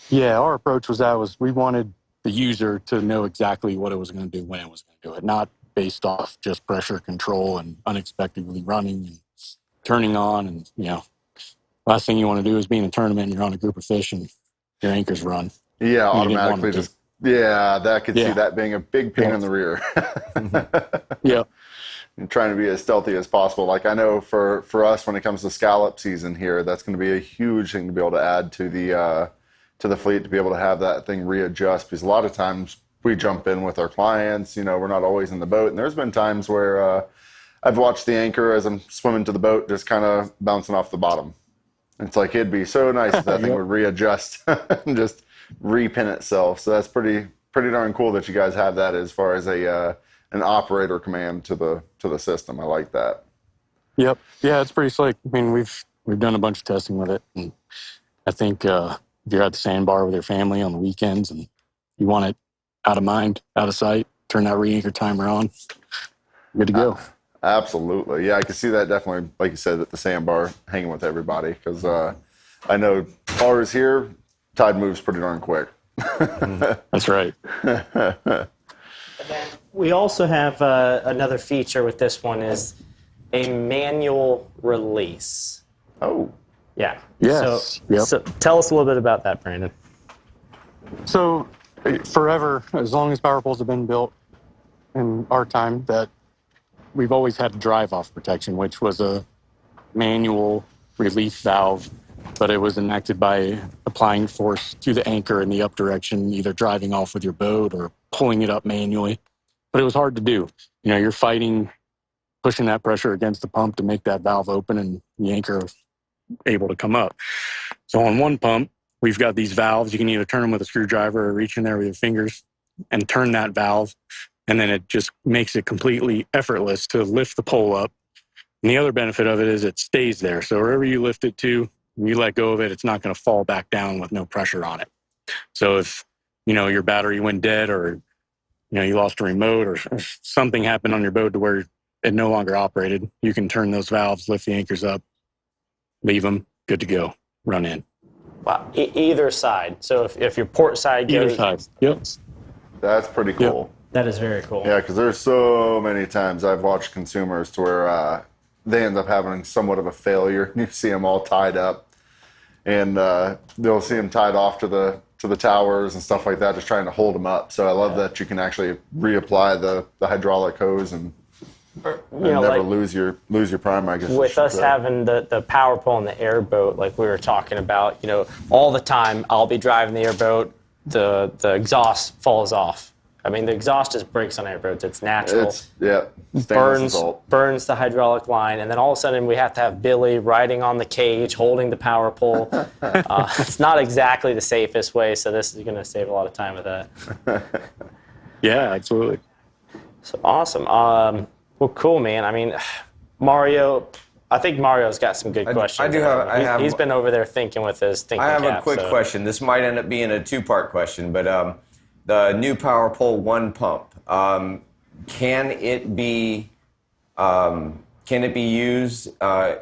[SPEAKER 5] Yeah, our approach was we wanted the user to know exactly what it was going to do when it was going to do it, not based off just pressure control and unexpectedly running and turning on. And, last thing you want to do is be in a tournament and you're on a group of fish and your anchors run.
[SPEAKER 3] Yeah, automatically just, that could see that being a big pain in the rear.
[SPEAKER 5] Yeah.
[SPEAKER 3] And trying to be as stealthy as possible. Like I know for us, when it comes to scallop season here, that's going to be a huge thing to be able to add to the fleet, to be able to have that thing readjust, because a lot of times we jump in with our clients, we're not always in the boat. And there's been times where I've watched the anchor as I'm swimming to the boat, just kind of bouncing off the bottom. It's like, it'd be so nice if that thing would readjust and just repin itself. So that's pretty darn cool that you guys have that as far as an operator command to the system. I like that.
[SPEAKER 5] Yep. Yeah, it's pretty slick. I mean, we've done a bunch of testing with it, and I think if you're at the sandbar with your family on the weekends and you want it out of mind, out of sight, turn that re-anchor timer on, good to go.
[SPEAKER 3] Absolutely. Yeah, I can see that definitely, like you said, at the sandbar, hanging with everybody. Because I know ours here, tide moves pretty darn quick.
[SPEAKER 5] That's right.
[SPEAKER 9] We also have another feature with this one is a manual release.
[SPEAKER 3] Oh.
[SPEAKER 9] Yeah.
[SPEAKER 5] Yes.
[SPEAKER 9] So tell us a little bit about that, Branden.
[SPEAKER 5] So forever, as long as power poles have been built in our time, that we've always had drive-off protection, which was a manual relief valve, but it was enacted by applying force to the anchor in the up direction, either driving off with your boat or pulling it up manually. But it was hard to do. You know, you're fighting, pushing that pressure against the pump to make that valve open and the anchor able to come up. So on one pump, we've got these valves. You can either turn them with a screwdriver or reach in there with your fingers and turn that valve, and then it just makes it completely effortless to lift the pole up. And the other benefit of it is it stays there. So wherever you lift it to, when you let go of it, it's not going to fall back down with no pressure on it. So if, you know, your battery went dead, or, you know, you lost a remote, or something happened on your boat to where it no longer operated, you can turn those valves, lift the anchors up, leave them, good to go, run in.
[SPEAKER 9] Wow. Either side. So if your port side goes...
[SPEAKER 5] Either side, yep.
[SPEAKER 3] That's pretty cool.
[SPEAKER 5] Yep.
[SPEAKER 9] That is very cool.
[SPEAKER 3] Yeah, because there's so many times I've watched consumers to where they end up having somewhat of a failure. You see them all tied up, and they'll see them tied off to the towers and stuff like that, just trying to hold them up. So I love that you can actually reapply the hydraulic hose and never lose your prime, I guess.
[SPEAKER 9] With us having the power pole and the airboat, like we were talking about, you know, all the time I'll be driving the airboat, the exhaust falls off. I mean, the exhaust just breaks on airboats. It's natural. Burns the hydraulic line, and then all of a sudden we have to have Billy riding on the cage, holding the power pole. It's not exactly the safest way, so this is going to save a lot of time with that.
[SPEAKER 5] Yeah, absolutely.
[SPEAKER 9] So awesome. Well, cool, man. I mean, Mario, I think Mario's got some good questions. He's been over there thinking with his thinking cap.
[SPEAKER 2] I have a quick question. This might end up being a two-part question, but the new Power Pole 1 pump, can it be used to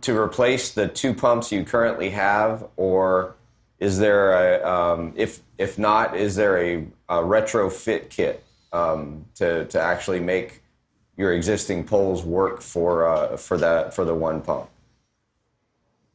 [SPEAKER 2] replace the 2 pumps you currently have, or is there if not, is there a retrofit kit to actually make your existing poles work for the 1 pump?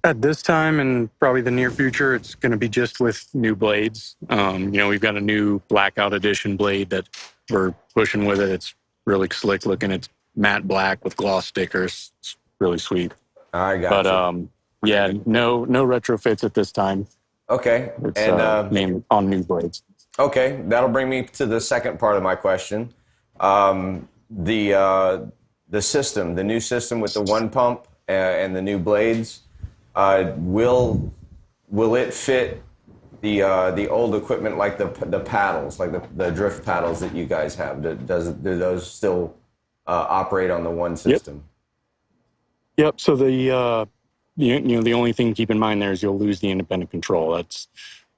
[SPEAKER 5] At this time and probably the near future, it's going to be just with new blades. You know, we've got a new blackout edition blade that we're pushing with it. It's really slick looking. It's matte black with gloss stickers. It's really sweet.
[SPEAKER 2] I got you.
[SPEAKER 5] But yeah, no retrofits at this time.
[SPEAKER 2] Okay.
[SPEAKER 5] It's named on new blades.
[SPEAKER 2] Okay, that'll bring me to the second part of my question. The system, the new system with the 1 pump and the new blades. Will it fit the old equipment, like the paddles, like the drift paddles that you guys have? Do those still operate on the 1 system?
[SPEAKER 5] Yep. So the only thing to keep in mind there is you'll lose the independent control. That's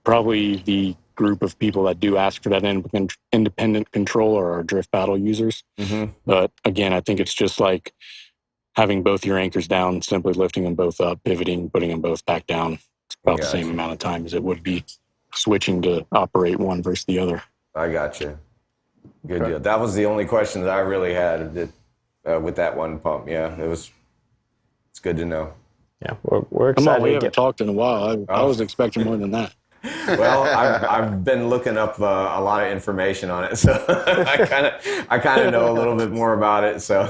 [SPEAKER 5] probably the group of people that do ask for that independent control are our drift paddle users. Mm-hmm. But again, I think it's just like having both your anchors down, simply lifting them both up, pivoting, putting them both back down. It's about the same amount of time as it would be switching to operate one versus the other.
[SPEAKER 2] I got you. Good deal. That was the only question that I really had with that 1 pump. Yeah, it's good to know.
[SPEAKER 9] Yeah, we're excited.
[SPEAKER 5] We haven't talked in a while. I was expecting more than that.
[SPEAKER 2] Well, I've been looking up a lot of information on it, so I kind of know a little bit more about it. So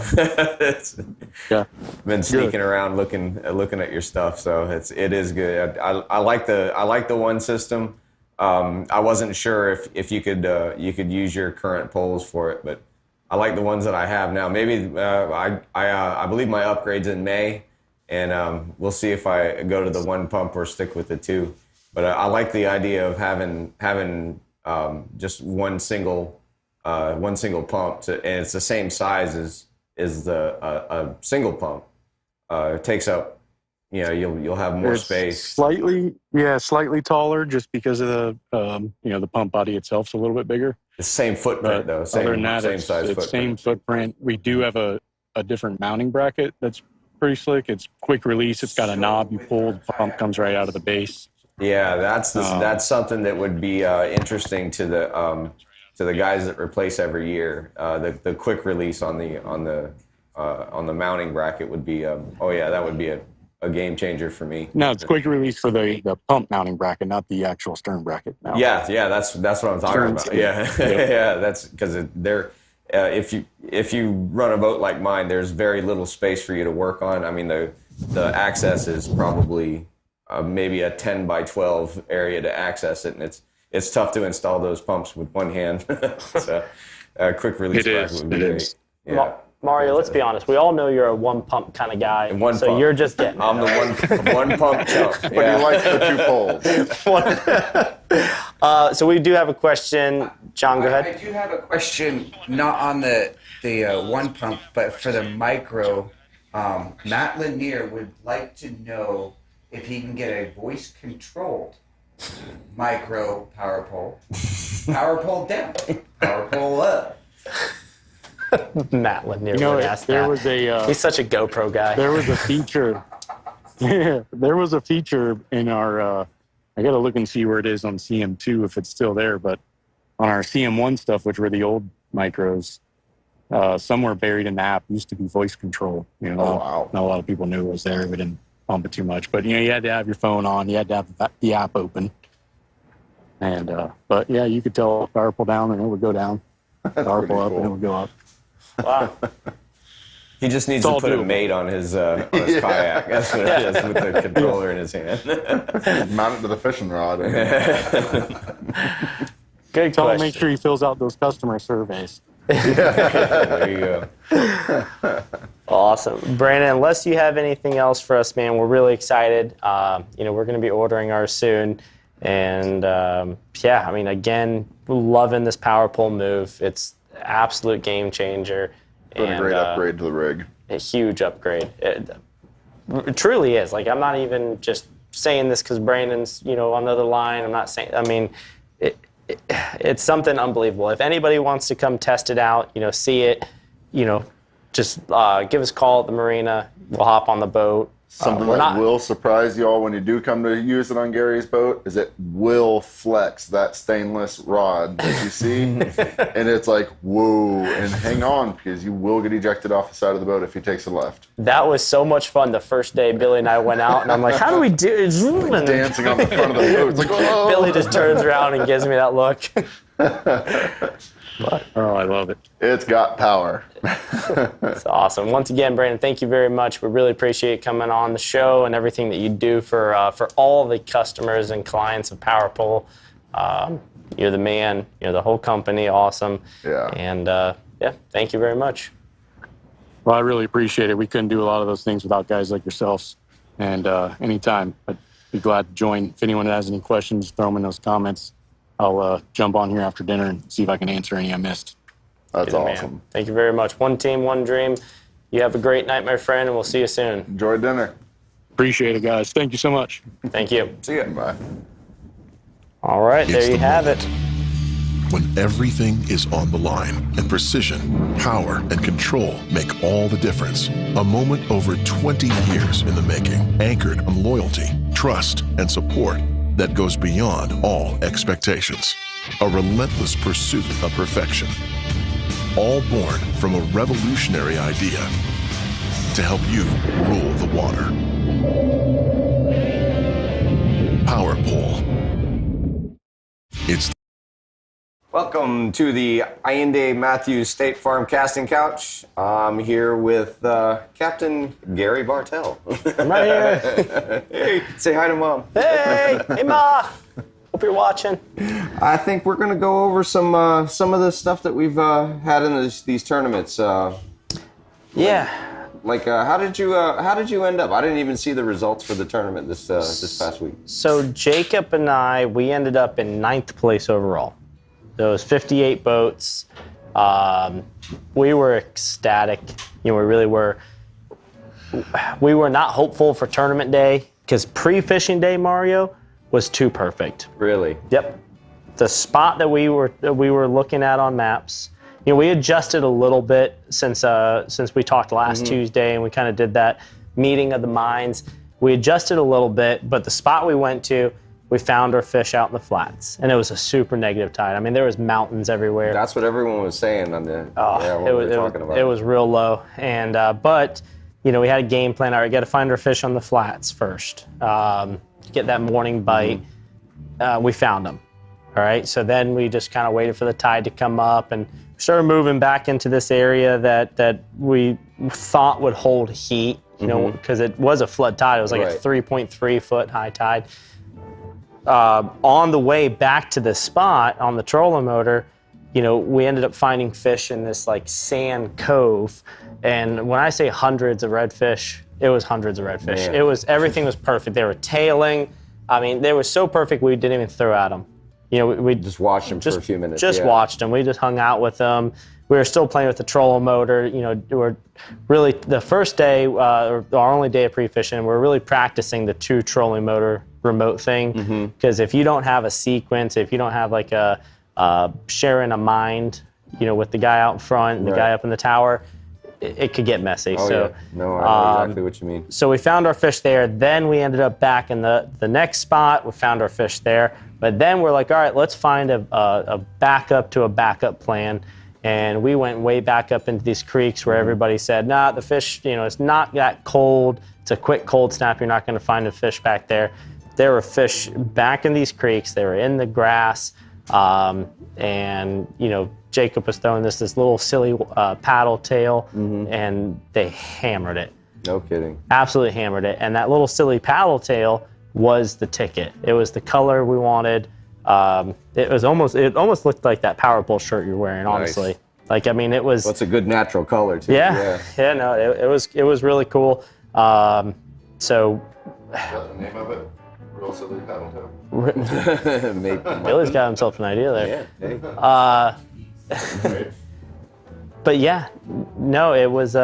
[SPEAKER 2] been sneaking around looking at your stuff. So it is good. I like the 1 system. I wasn't sure if you could use your current poles for it, but I like the ones that I have now. Maybe I believe my upgrade's in May, and we'll see if I go to the 1 pump or stick with the 2. But I like the idea of having just one single pump, and it's the same size as a single pump. It takes up you'll have more
[SPEAKER 5] It's
[SPEAKER 2] space.
[SPEAKER 5] Slightly taller, just because of the the pump body itself's a little bit bigger.
[SPEAKER 2] The same footprint, though.
[SPEAKER 5] Other than that,
[SPEAKER 2] same size footprint.
[SPEAKER 5] Same footprint. We do have a different mounting bracket that's pretty slick. It's quick release. It's got a knob. You pull, the pump comes right out of the base.
[SPEAKER 2] Yeah, that's something that would be interesting to the guys that replace every year. The quick release on the mounting bracket would be that would be a game changer for me.
[SPEAKER 5] No, it's quick release for the pump mounting bracket, not the actual stern bracket. No.
[SPEAKER 2] Yeah, that's what I'm talking about. Yeah, yeah, that's because they're. If you run a boat like mine, there's very little space for you to work on. I mean, the access is probably maybe a 10 by 12 area to access it, and it's tough to install those pumps with one hand. So, quick release bracket would be great. Yeah.
[SPEAKER 9] Mario, let's be honest. We all know you're a one pump kind of guy.
[SPEAKER 2] So
[SPEAKER 9] you're just getting.
[SPEAKER 2] I'm the one pump chump.
[SPEAKER 3] But he likes the 2 poles.
[SPEAKER 9] So we do have a question. John, go ahead.
[SPEAKER 10] I do have a question, not on the one pump, but for the micro. Matt Lanier would like to know if he can get a voice controlled micro power pole. Power pole down. Power pole up.
[SPEAKER 9] Matt Lanier would ask that. He's such a GoPro guy.
[SPEAKER 5] There was a feature. There was a feature in our. I got to look and see where it is on CM2 if it's still there. But on our CM1 stuff, which were the old micros, somewhere buried in the app used to be voice control. Not a lot of people knew it was there. We didn't pump it too much, but you had to have your phone on. You had to have the app open. And but yeah, you could tell power pull down and it would go down. Power pull up and it would go up.
[SPEAKER 9] Wow.
[SPEAKER 2] He just needs to put a mate on his kayak. That's what it is, with the controller in his hand.
[SPEAKER 3] Mount it to the fishing rod.
[SPEAKER 9] Good
[SPEAKER 5] Tell him
[SPEAKER 9] question.
[SPEAKER 5] make sure he fills out those customer surveys.
[SPEAKER 2] There you go.
[SPEAKER 9] Awesome. Branden, unless you have anything else for us, man, we're really excited. We're going to be ordering ours soon. And, again, we're loving this power pole move. It's absolute game changer.
[SPEAKER 3] What a great upgrade to the rig.
[SPEAKER 9] A huge upgrade. It truly is. Like, I'm not even just saying this because Brandon's, on the other line. I'm not saying, it's something unbelievable. If anybody wants to come test it out, see it, just give us a call at the marina. We'll hop on the boat.
[SPEAKER 3] Something that will surprise you all when you do come to use it on Gary's boat is it will flex that stainless rod that you see. And it's like, whoa, and hang on because you will get ejected off the side of the boat if he takes a left.
[SPEAKER 9] That was so much fun the first day Billy and I went out, and I'm like, how do we do it?
[SPEAKER 3] Dancing on the front of the boat. It's like, whoa.
[SPEAKER 9] Billy just turns around and gives me that look.
[SPEAKER 5] I love it.
[SPEAKER 3] It's got power.
[SPEAKER 9] It's awesome. Once again, Branden, thank you very much. We really appreciate coming on the show and everything that you do for all the customers and clients of PowerPole. You're the man. You're the whole company. Awesome.
[SPEAKER 3] Yeah.
[SPEAKER 9] And, thank you very much.
[SPEAKER 5] Well, I really appreciate it. We couldn't do a lot of those things without guys like yourselves. And anytime, I'd be glad to join. If anyone has any questions, throw them in those comments. I'll jump on here after dinner and see if I can answer any I missed.
[SPEAKER 3] That's awesome.
[SPEAKER 9] Man. Thank you very much. One team, one dream. You have a great night, my friend, and we'll see you soon.
[SPEAKER 3] Enjoy dinner.
[SPEAKER 5] Appreciate it, guys. Thank you so much.
[SPEAKER 9] Thank you.
[SPEAKER 2] See ya.
[SPEAKER 3] Bye.
[SPEAKER 9] All right, there you have it.
[SPEAKER 12] When everything is on the line and precision, power, and control make all the difference. A moment over 20 years in the making, anchored on loyalty, trust, and support that goes beyond all expectations. A relentless pursuit of perfection. All born from a revolutionary idea to help you rule the water. Power Pole. It's
[SPEAKER 2] Welcome to the Ayinde Matthews State Farm casting couch. I'm here with Captain Gary Bartell.
[SPEAKER 9] I'm right here.
[SPEAKER 2] Hey, say hi to Mom.
[SPEAKER 9] Hey, Ma. Hope you're watching.
[SPEAKER 2] I think we're going to go over some of the stuff that we've had in these tournaments. How did you end up? I didn't even see the results for the tournament this past week.
[SPEAKER 9] So Jacob and I, we ended up in 9th place overall. There was 58 boats. We were ecstatic. We really were. we were not hopeful for tournament day because pre-fishing day, Mario, was too perfect.
[SPEAKER 2] Really?
[SPEAKER 9] Yep. The spot that we were looking at on maps, you know, we adjusted a little bit since we talked last Tuesday, and we kind of did that meeting of the minds. We adjusted a little bit, but the spot we went to, we found our fish out in the flats, and it was a super negative tide. I mean, there was mountains everywhere.
[SPEAKER 2] That's what everyone was saying on the what we were talking about.
[SPEAKER 9] It was real low, and but you know, we had a game plan. All right, got to find our fish on the flats first. Get that morning bite. We found them. All right, so then we just kind of waited for the tide to come up and started moving back into this area that we thought would hold heat. You know, because it was a flood tide. It was like a 3.3 foot high tide. On the way back to the spot on the trolling motor, you know, we ended up finding fish in this like sand cove. And when I say hundreds of redfish, it was hundreds of redfish.
[SPEAKER 2] Man.
[SPEAKER 9] Everything was perfect. They were tailing. I mean, they were so perfect we didn't even throw at them. You know, we
[SPEAKER 2] just watched them for a few minutes.
[SPEAKER 9] Just watched them. We just hung out with them. We were still playing with the trolling motor. You know, we're really the first day, our only day of pre-fishing, we're really practicing the 2 trolling motor remote thing. Because if you don't have a sequence, if you don't have like a sharing a mind, you know, with the guy out in front and the guy up in the tower, it could get messy.
[SPEAKER 2] Oh,
[SPEAKER 9] so,
[SPEAKER 2] yeah. No, I know exactly what you mean.
[SPEAKER 9] So we found our fish there. Then we ended up back in the next spot. We found our fish there. But then we're like, all right, let's find a backup to a backup plan. And we went way back up into these creeks where everybody said, nah, the fish, you know, it's not that cold. It's a quick cold snap. You're not going to find a fish back there. There were fish back in these creeks. They were in the grass. And, you know, Jacob was throwing this little silly paddle tail, and they hammered it.
[SPEAKER 2] No kidding.
[SPEAKER 9] Absolutely hammered it. And that little silly paddle tail was the ticket. It was the color we wanted. It almost looked like that Powerball shirt you're wearing, honestly.
[SPEAKER 2] Nice.
[SPEAKER 9] Like, I mean, it was.
[SPEAKER 2] Well, it's a good natural color too.
[SPEAKER 9] Yeah. No, it was really cool. So.
[SPEAKER 3] Is that the name of it? Real silly paddle tail.
[SPEAKER 2] Maybe.
[SPEAKER 9] Billy's got himself an idea there.
[SPEAKER 2] Yeah. Hey.
[SPEAKER 9] But yeah, no, it was.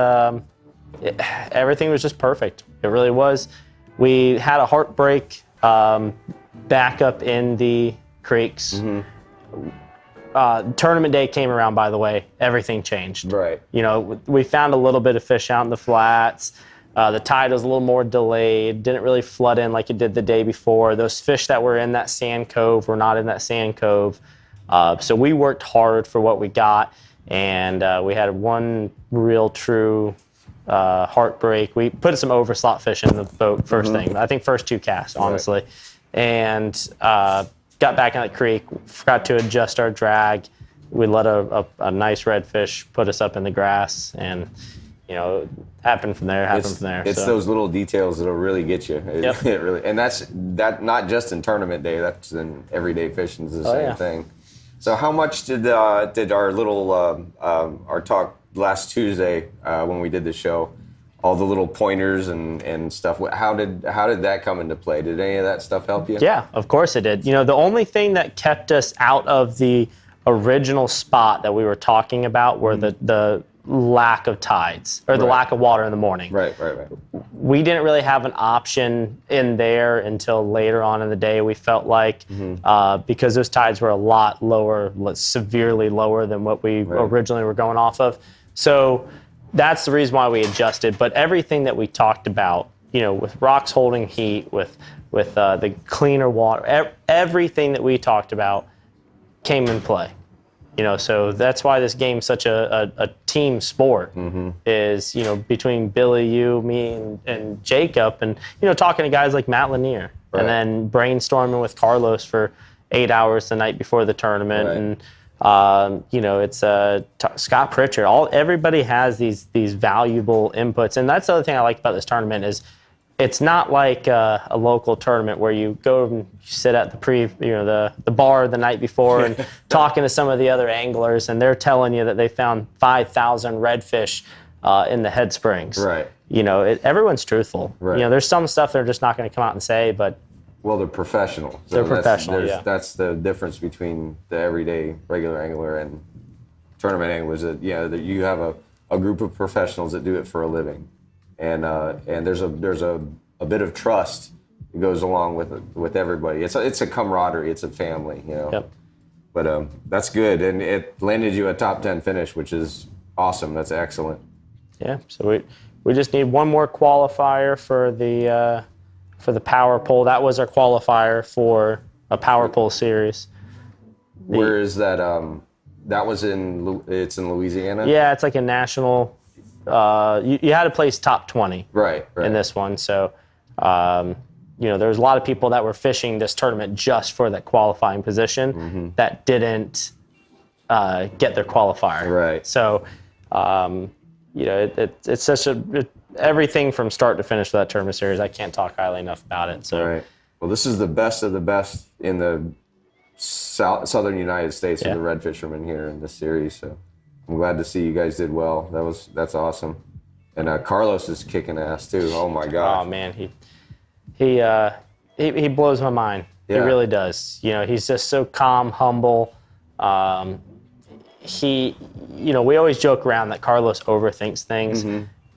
[SPEAKER 9] Everything was just perfect. It really was. We had a heartbreak back up in the creeks. Tournament day came around, by the way. Everything changed.
[SPEAKER 2] Right.
[SPEAKER 9] You know, we found a little bit of fish out in the flats. The tide was a little more delayed. Didn't really flood in like it did the day before. Those fish that were in that sand cove were not in that sand cove. So we worked hard for what we got, and we had one real true heartbreak. We put some overslot fish in the boat first thing. I think first 2 casts, honestly. Right. And got back in the creek, forgot to adjust our drag. We let a nice redfish put us up in the grass, and you know, happened from there.
[SPEAKER 2] It's those little details that'll really get you.
[SPEAKER 9] Yep.
[SPEAKER 2] It really, and that's not just in tournament day. That's in everyday fishing is the same thing. So how much did our little our talk last Tuesday when we did the show, all the little pointers and stuff, how did that come into play? Did any of that stuff help you?
[SPEAKER 9] Yeah, of course it did. You know, the only thing that kept us out of the original spot that we were talking about were the lack of tides or the lack of water in the morning. Right. We didn't really have an option in there until later on in the day. We felt like because those tides were a lot lower, severely lower than what we originally were going off of. So that's the reason why we adjusted. But everything that we talked about, you know, with rocks holding heat, with the cleaner water, everything that we talked about came in play. You know, so that's why this game's such a team sport. Is, you know, between Billy, you, me, and Jacob, and you know, talking to guys like Matt Lanier, and then brainstorming with Carlos for 8 hours the night before the tournament, and you know, it's Scott Pritchard. Everybody has these valuable inputs, and that's the other thing I like about this tournament is it's not like a local tournament where you go and sit at the bar the night before and talking to some of the other anglers, and they're telling you that they found 5,000 redfish in the head springs. Right. You know, everyone's truthful. Right. You know, there's some stuff they're just not going to come out and say, but
[SPEAKER 2] well, they're professional. So
[SPEAKER 9] they're professional.
[SPEAKER 2] That's the difference between the everyday regular angler and tournament anglers. That you have a group of professionals that do it for a living. and there's a bit of trust that goes along with everybody. It's a camaraderie. It's a family, you know.
[SPEAKER 9] Yep.
[SPEAKER 2] But that's good, and it landed you a top 10 finish, which is awesome. That's excellent.
[SPEAKER 9] Yeah. So we just need one more qualifier for the power pole. That was our qualifier for a power pole series.
[SPEAKER 2] Where is that? That was it's in Louisiana?
[SPEAKER 9] Yeah, it's like a national, you had to place top 20
[SPEAKER 2] right.
[SPEAKER 9] in this one. So, there's a lot of people that were fishing this tournament just for that qualifying position that didn't get their qualifier.
[SPEAKER 2] Right.
[SPEAKER 9] So, it's such everything from start to finish for that tournament series. I can't talk highly enough about it. So,
[SPEAKER 2] right. Well, this is the best of the best in the southern United States of the red fishermen here in this series. So I'm glad to see you guys did well. That's awesome. And Carlos is kicking ass too. Oh my gosh.
[SPEAKER 9] Oh man, he blows my mind.
[SPEAKER 2] Yeah.
[SPEAKER 9] He really does. He's just so calm, humble. We always joke around that Carlos overthinks things.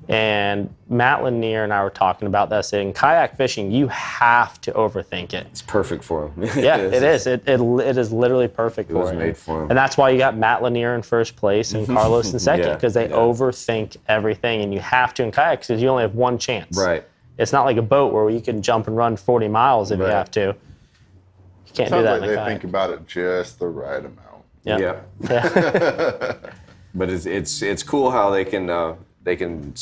[SPEAKER 9] And Matt Lanier and I were talking about that. In kayak fishing, you have to overthink it.
[SPEAKER 2] It's perfect for him.
[SPEAKER 9] Yeah, it is. It is literally perfect for him.
[SPEAKER 2] It was made for him.
[SPEAKER 9] And that's why you got Matt Lanier in first place and Carlos in second, because they overthink everything, and you have to in kayaks because you only have one chance.
[SPEAKER 2] Right.
[SPEAKER 9] It's not like a boat where you can jump and run 40 miles if you have to. You can't do that in a kayak.
[SPEAKER 3] They think about it just the right amount.
[SPEAKER 9] Yeah.
[SPEAKER 2] But it's cool how they can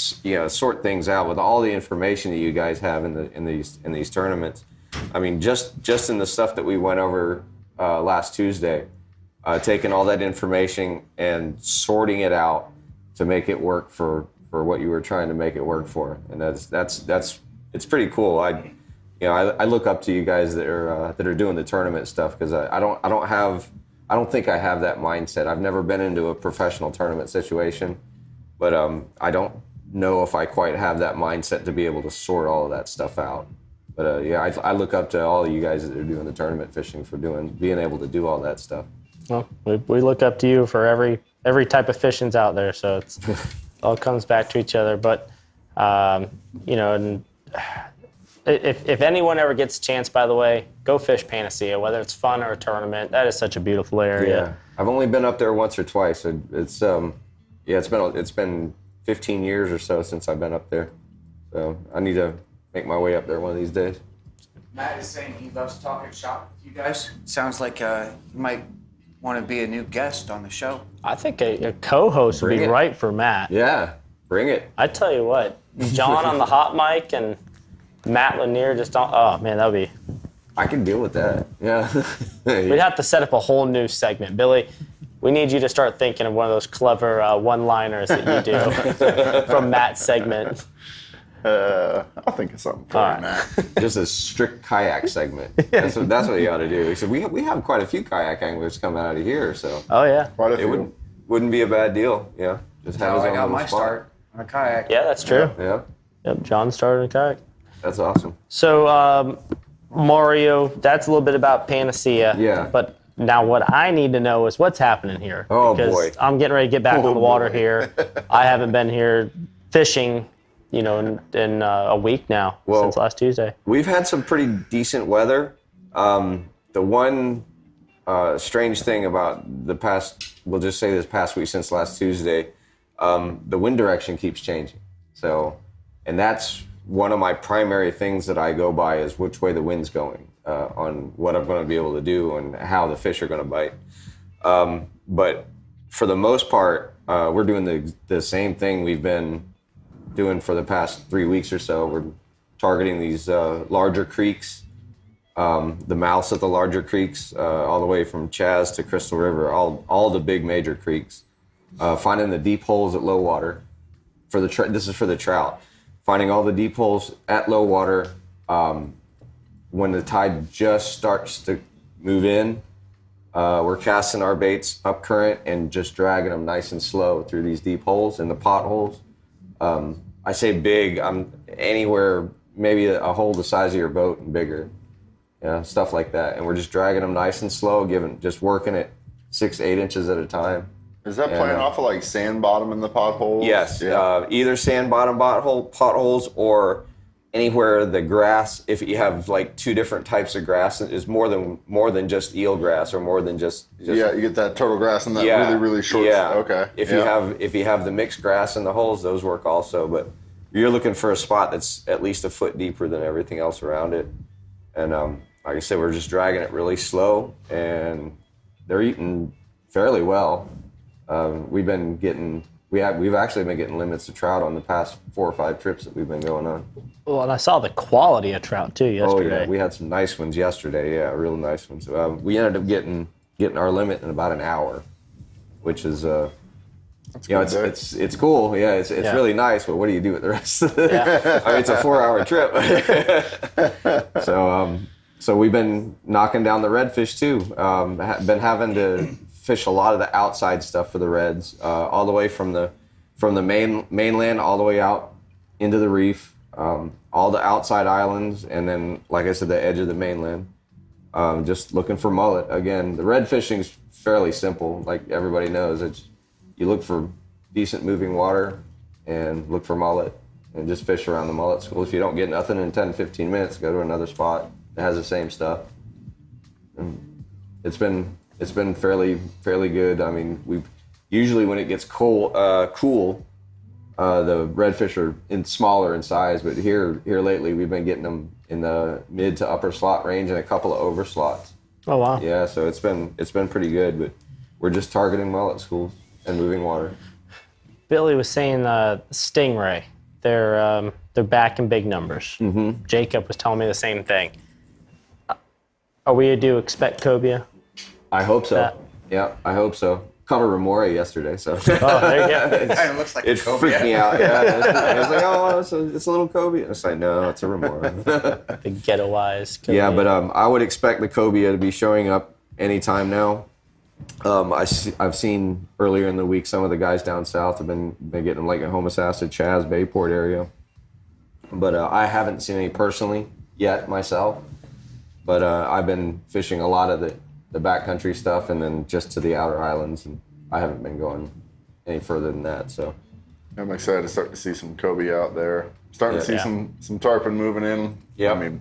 [SPEAKER 2] sort things out with all the information that you guys have in these tournaments. I mean, just in the stuff that we went over last Tuesday, taking all that information and sorting it out to make it work for what you were trying to make it work for, and it's pretty cool. I look up to you guys that are doing the tournament stuff, because I don't think I have that mindset. I've never been into a professional tournament situation. But I don't know if I quite have that mindset to be able to sort all of that stuff out. But I look up to all of you guys that are doing the tournament fishing for being able to do all that stuff.
[SPEAKER 9] Well, we look up to you for every type of fishing's out there, so it all comes back to each other. But and if anyone ever gets a chance, by the way, go fish Panacea, whether it's fun or a tournament. That is such a beautiful area.
[SPEAKER 2] Yeah, I've only been up there once or twice. It's been 15 years or so since I've been up there. So I need to make my way up there one of these days.
[SPEAKER 10] Matt is saying he loves talking shop with you guys. Sounds like you might want to be a new guest on the show.
[SPEAKER 9] I think a co-host would be right for Matt.
[SPEAKER 2] Yeah, bring it.
[SPEAKER 9] I tell you what, John on the hot mic and Matt Lanier oh man, that would be...
[SPEAKER 2] I can deal with that, yeah.
[SPEAKER 9] We'd have to set up a whole new segment. Billy, we need you to start thinking of one of those clever one-liners that you do from Matt's segment.
[SPEAKER 3] I'll think of something for you, Matt.
[SPEAKER 2] Just a strict kayak segment. That's what you ought to do. So we have quite a few kayak anglers coming out of here, so.
[SPEAKER 9] Oh yeah.
[SPEAKER 2] It wouldn't be a bad deal, yeah. Just have
[SPEAKER 10] I got my start on a kayak.
[SPEAKER 9] Yeah, that's true.
[SPEAKER 2] Yeah.
[SPEAKER 9] Yep, John started a kayak.
[SPEAKER 2] That's awesome.
[SPEAKER 9] So Mario, that's a little bit about Panacea.
[SPEAKER 2] Yeah.
[SPEAKER 9] But now what I need to know is what's happening here.
[SPEAKER 2] Oh,
[SPEAKER 9] because
[SPEAKER 2] boy.
[SPEAKER 9] I'm getting ready to get back on the water here. I haven't been here fishing, in a week now, since last Tuesday.
[SPEAKER 2] We've had some pretty decent weather. The one strange thing about we'll just say this past week since last Tuesday, the wind direction keeps changing. So, and that's one of my primary things that I go by is which way the wind's going on what I'm going to be able to do and how the fish are going to bite. But for the most part, we're doing the same thing we've been doing for the past 3 weeks or so. We're targeting these larger creeks, the mouths of the larger creeks, all the way from Chaz to Crystal River, all the big major creeks, finding the deep holes at low water. This is for the trout. Finding all the deep holes at low water when the tide just starts to move in. We're casting our baits up current and just dragging them nice and slow through these deep holes and the potholes. I say big, I'm anywhere, maybe a hole the size of your boat and bigger, stuff like that. And we're just dragging them nice and slow, just working it 6 to 8 inches at a time.
[SPEAKER 3] Is that playing off of like sand bottom in the potholes?
[SPEAKER 2] Yes, either sand bottom potholes or anywhere the grass. If you have like 2 different types of grass, is more than just eel grass or more than just
[SPEAKER 3] yeah. You get that turtle grass and that really short.
[SPEAKER 2] Yeah.
[SPEAKER 3] Okay.
[SPEAKER 2] If you have the mixed grass in the holes, those work also. But you're looking for a spot that's at least a foot deeper than everything else around it. And like I said, we're just dragging it really slow, and they're eating fairly well. We've actually been getting limits of trout on the past 4 or 5 trips that we've been going on.
[SPEAKER 9] Well, and I saw the quality of trout too yesterday.
[SPEAKER 2] Oh yeah, we had some nice ones yesterday. Yeah, real nice ones. We ended up getting our limit in about an hour, which is it's cool. Yeah, it's really nice. But what do you do with the rest of it? Yeah. I mean, it's a 4-hour trip. So we've been knocking down the redfish too. Been having to fish a lot of the outside stuff for the reds, all the way from the mainland all the way out into the reef, all the outside islands, and then, like I said, the edge of the mainland. Just looking for mullet. Again, the red fishing's fairly simple, like everybody knows. It's you look for decent moving water and look for mullet and just fish around the mullet school. If you don't get nothing in 10, 15 minutes, go to another spot that has the same stuff. And it's been fairly good. I mean, we've usually when it gets cool, the redfish are smaller in size, but here lately we've been getting them in the mid to upper slot range and a couple of over slots.
[SPEAKER 9] Oh wow!
[SPEAKER 2] Yeah, so it's been pretty good, but we're just targeting mullet schools and moving water.
[SPEAKER 9] Billy was saying stingray. They're back in big numbers. Mm-hmm. Jacob was telling me the same thing. Are we to expect cobia?
[SPEAKER 2] I hope so. Yeah, I hope so. Caught a remora yesterday, so.
[SPEAKER 9] Oh, there you go.
[SPEAKER 10] It kind of looks like a cobia.
[SPEAKER 2] It freaked me out. Yeah, I was like, oh, it's a little cobia. I was like, no, it's a remora.
[SPEAKER 9] The ghetto-wise cobia.
[SPEAKER 2] Yeah, but I would expect the cobia to be showing up anytime now. I've seen earlier in the week some of the guys down south have been getting them like at Homosassa, Chaz, Bayport area. But I haven't seen any personally yet myself. But I've been fishing a lot of the backcountry stuff and then just to the outer islands, and I haven't been going any further than that. So
[SPEAKER 3] I'm excited to start to see some cobia out there. Starting to see some tarpon moving in.
[SPEAKER 2] Yeah,
[SPEAKER 3] I mean,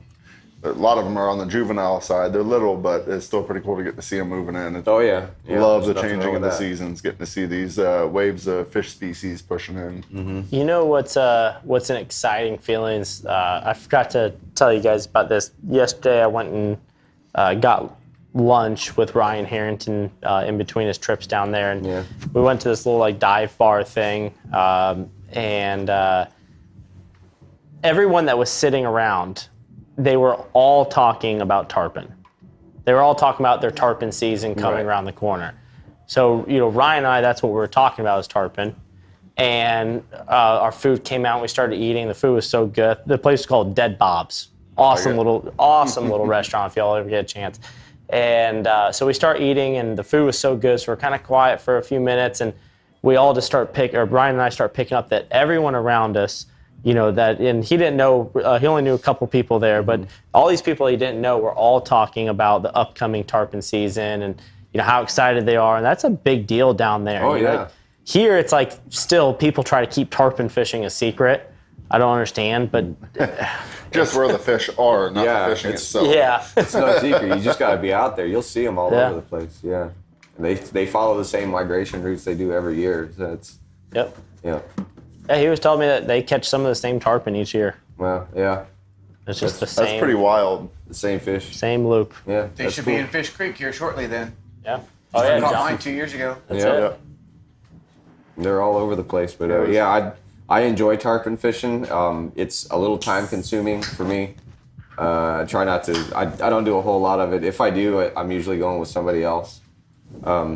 [SPEAKER 3] a lot of them are on the juvenile side. They're little, but it's still pretty cool to get to see them moving in.
[SPEAKER 2] Oh yeah,
[SPEAKER 3] love the changing of the seasons, getting to see these waves of fish species pushing in.
[SPEAKER 2] Mm-hmm.
[SPEAKER 9] You know what's an exciting feeling? I forgot to tell you guys about this. Yesterday I went and got lunch with Ryan Harrington in between his trips down there, and we went to this little like dive bar thing, and everyone that was sitting around, they were all talking about tarpon. They were all talking about their tarpon season coming around the corner. So, Ryan and I, that's what we were talking about, is tarpon. And our food came out and we started eating. The food was so good. The place was called Dead Bob's. Awesome little restaurant if y'all ever get a chance. And so we start eating and the food was so good. So we're kind of quiet for a few minutes and we all just Brian and I start picking up that everyone around us, and he didn't know, he only knew a couple people there, but all these people he didn't know were all talking about the upcoming tarpon season and, how excited they are. And that's a big deal down there.
[SPEAKER 2] Oh, yeah.
[SPEAKER 9] Here, it's like still people try to keep tarpon fishing a secret. I don't understand, but...
[SPEAKER 3] Just where the fish are, not the fishing itself.
[SPEAKER 9] Yeah.
[SPEAKER 2] It's no secret. You just got to be out there. You'll see them all over the place. Yeah. And they follow the same migration routes they do every year. So
[SPEAKER 9] Yep.
[SPEAKER 2] Yeah.
[SPEAKER 9] Yeah, he was telling me that they catch some of the same tarpon each year.
[SPEAKER 2] Well, yeah.
[SPEAKER 9] It's just the same.
[SPEAKER 3] That's pretty wild.
[SPEAKER 2] The same fish.
[SPEAKER 9] Same loop.
[SPEAKER 2] Yeah.
[SPEAKER 10] They should be in Fish Creek here shortly then.
[SPEAKER 9] Yeah.
[SPEAKER 10] Oh, yeah. I caught mine 2 years ago.
[SPEAKER 9] That's it.
[SPEAKER 2] They're all over the place. But I enjoy tarpon fishing. It's a little time consuming for me. I try not to, I don't do a whole lot of it. If I do, I'm usually going with somebody else. But